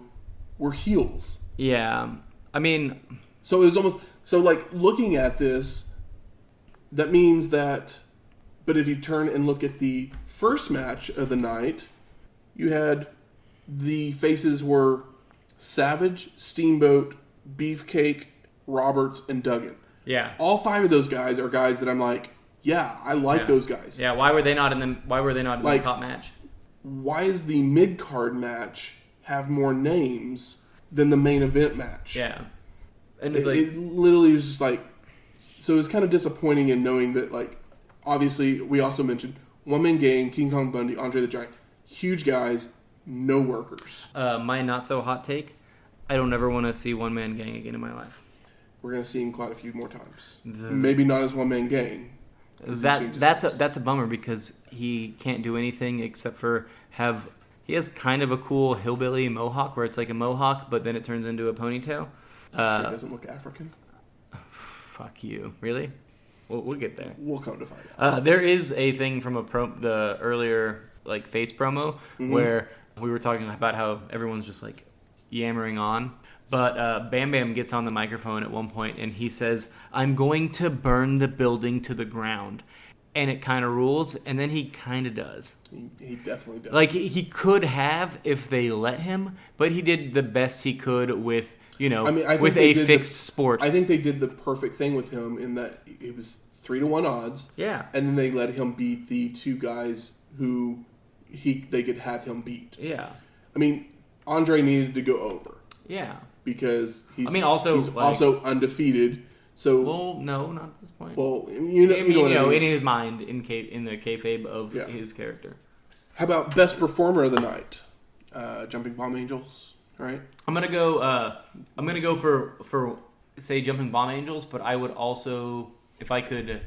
were heels. Yeah. I mean... So it was almost... So, like, looking at this, that means that... But if you turn and look at the first match of the night, you had the faces were Savage, Steamboat, Beefcake, Roberts, and Duggan. Yeah. All five of those guys are guys that I'm like, yeah, I like those guys. Yeah, why were they not in the top match? Why does the mid-card match have more names than the main event match? Yeah. And it literally was just like, so it was kind of disappointing in knowing that, like, obviously we also mentioned one-man gang, King Kong Bundy, Andre the Giant, huge guys, no workers. My not so hot take, I don't ever want to see one-man gang again in my life. We're going to see him quite a few more times. Maybe not as one-man gang. That's a bummer because he can't do anything except for he has kind of a cool hillbilly mohawk where it's like a mohawk but then it turns into a ponytail. Sure doesn't look African. Fuck you. Really? We'll get there. We'll come to find out. There is a thing from the earlier like face promo where we were talking about how everyone's just like yammering on. But Bam Bam gets on the microphone at one point and he says, "I'm going to burn the building to the ground." And it kind of rules, and then he kind of does. He definitely does. Like, he could have if they let him, but he did the best he could with, with a fixed sport. I think they did the perfect thing with him in that it was 3-1 odds. Yeah. And then they let him beat the 2 guys who they could have him beat. Yeah. I mean, Andre needed to go over. Yeah. Because he's also undefeated. So well, no, not at this point. Well, you know what I mean. In his mind, in the kayfabe of his character. How about best performer of the night? Jumping Bomb Angels, right? I'm gonna go for say Jumping Bomb Angels, but I would also, if I could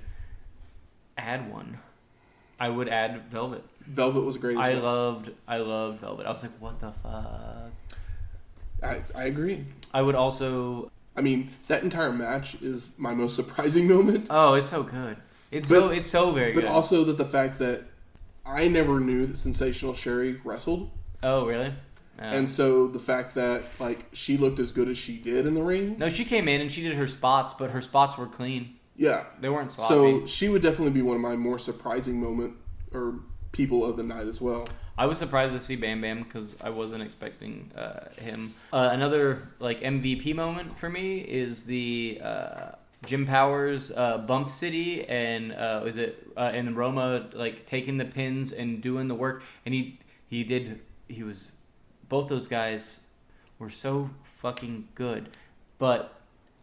add one, I would add Velvet. Velvet was great. I loved Velvet. I was like, what the fuck? I agree. I would also. I mean, that entire match is my most surprising moment. Oh, it's so good. It's so very good. But also the fact that I never knew that Sensational Sherri wrestled. Oh, really? And so the fact that she looked as good as she did in the ring. No, she came in and she did her spots, but her spots were clean. Yeah. They weren't sloppy. So she would definitely be one of my more surprising people of the night as well. I was surprised to see Bam Bam because I wasn't expecting him. Another MVP moment for me is the Jim Powers Bump City and and Roma taking the pins and doing the work, and both those guys were so fucking good, but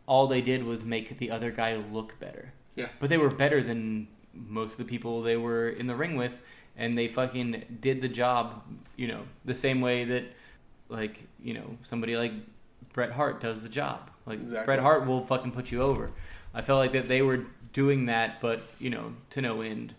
all they did was make the other guy look better. Yeah. But they were better than most of the people they were in the ring with. And they fucking did the job, the same way that, somebody like Bret Hart does the job. Exactly. Bret Hart will fucking put you over. I felt like that they were doing that, but, to no end.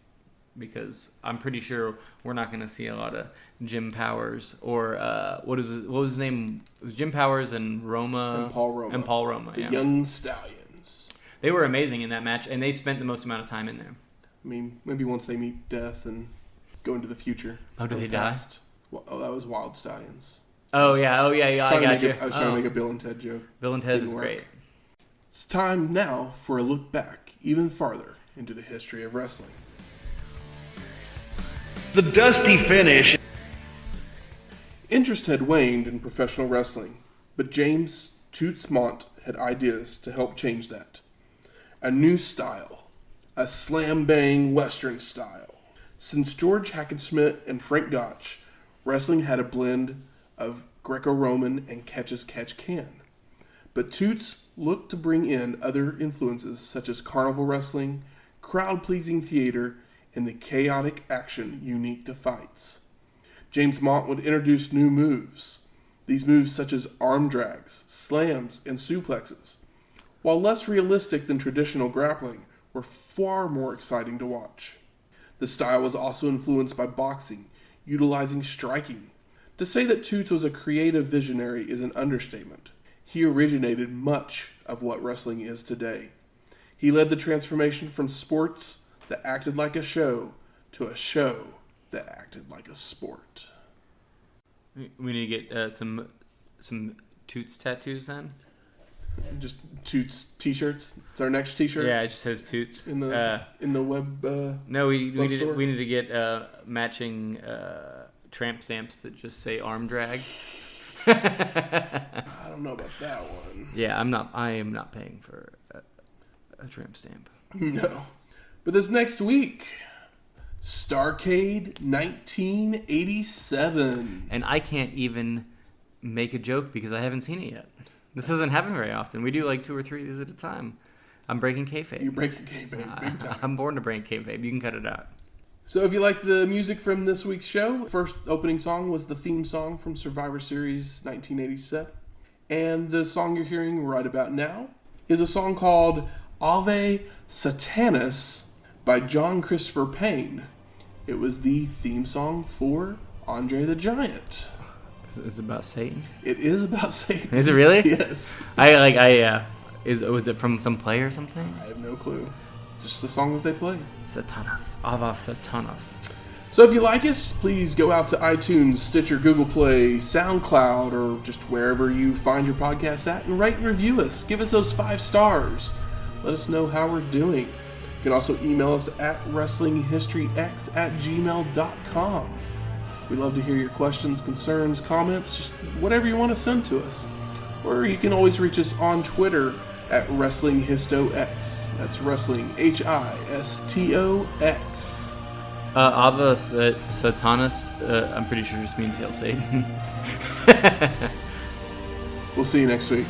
Because I'm pretty sure we're not going to see a lot of Jim Powers or, what was his name? It was Jim Powers and Roma. And Paul Roma. The Young Stallions. They were amazing in that match, and they spent the most amount of time in there. I mean, maybe once they meet death and go into the future. Oh, do they die? Oh, that was Wild Stallions. Oh, yeah. I got you. I was trying to make a Bill and Ted joke. Bill and Ted is great. It's time now for a look back even farther into the history of wrestling. The dusty finish. Interest had waned in professional wrestling, but James Toots Mont had ideas to help change that. A new style. A slam-bang Western style. Since George Hackenschmidt and Frank Gotch, wrestling had a blend of Greco-Roman and catch-as-catch-can. But Toots looked to bring in other influences such as carnival wrestling, crowd-pleasing theater, and the chaotic action unique to fights. James Mont would introduce new moves. These moves such as arm drags, slams, and suplexes, while less realistic than traditional grappling, were far more exciting to watch. The style was also influenced by boxing, utilizing striking. To say that Toots was a creative visionary is an understatement. He originated much of what wrestling is today. He led the transformation from sports that acted like a show to a show that acted like a sport. We need to get some Toots tattoos then. Just Toots t-shirts. It's our next t-shirt. Yeah, it just says Toots in the web. No, we need to get matching tramp stamps that just say arm drag. I don't know about that one. Yeah, I am not paying for a tramp stamp. No, but this next week, Starrcade 1987, and I can't even make a joke because I haven't seen it yet. This doesn't happen very often. We do 2 or 3 of these at a time. I'm breaking kayfabe. You're breaking kayfabe, big time. I'm born to break kayfabe. You can cut it out. So if you like the music from this week's show, the first opening song was the theme song from Survivor Series 1987. And the song you're hearing right about now is a song called Ave Satanas by John Christopher Payne. It was the theme song for Andre the Giant. Is it about Satan? It is about Satan. Is it really? Yes. Was it from some play or something? I have no clue. Just the song that they play. Satanas. Ava Satanas. So if you like us, please go out to iTunes, Stitcher, Google Play, SoundCloud, or just wherever you find your podcast at, and rate and review us. Give us those 5 stars. Let us know how we're doing. You can also email us at wrestlinghistoryx@gmail.com. We love to hear your questions, concerns, comments, just whatever you want to send to us. Or you can always reach us on Twitter at Wrestling Histo X. That's Wrestling HISTOX. Ava Satanas, I'm pretty sure just means Hail Satan. We'll see you next week.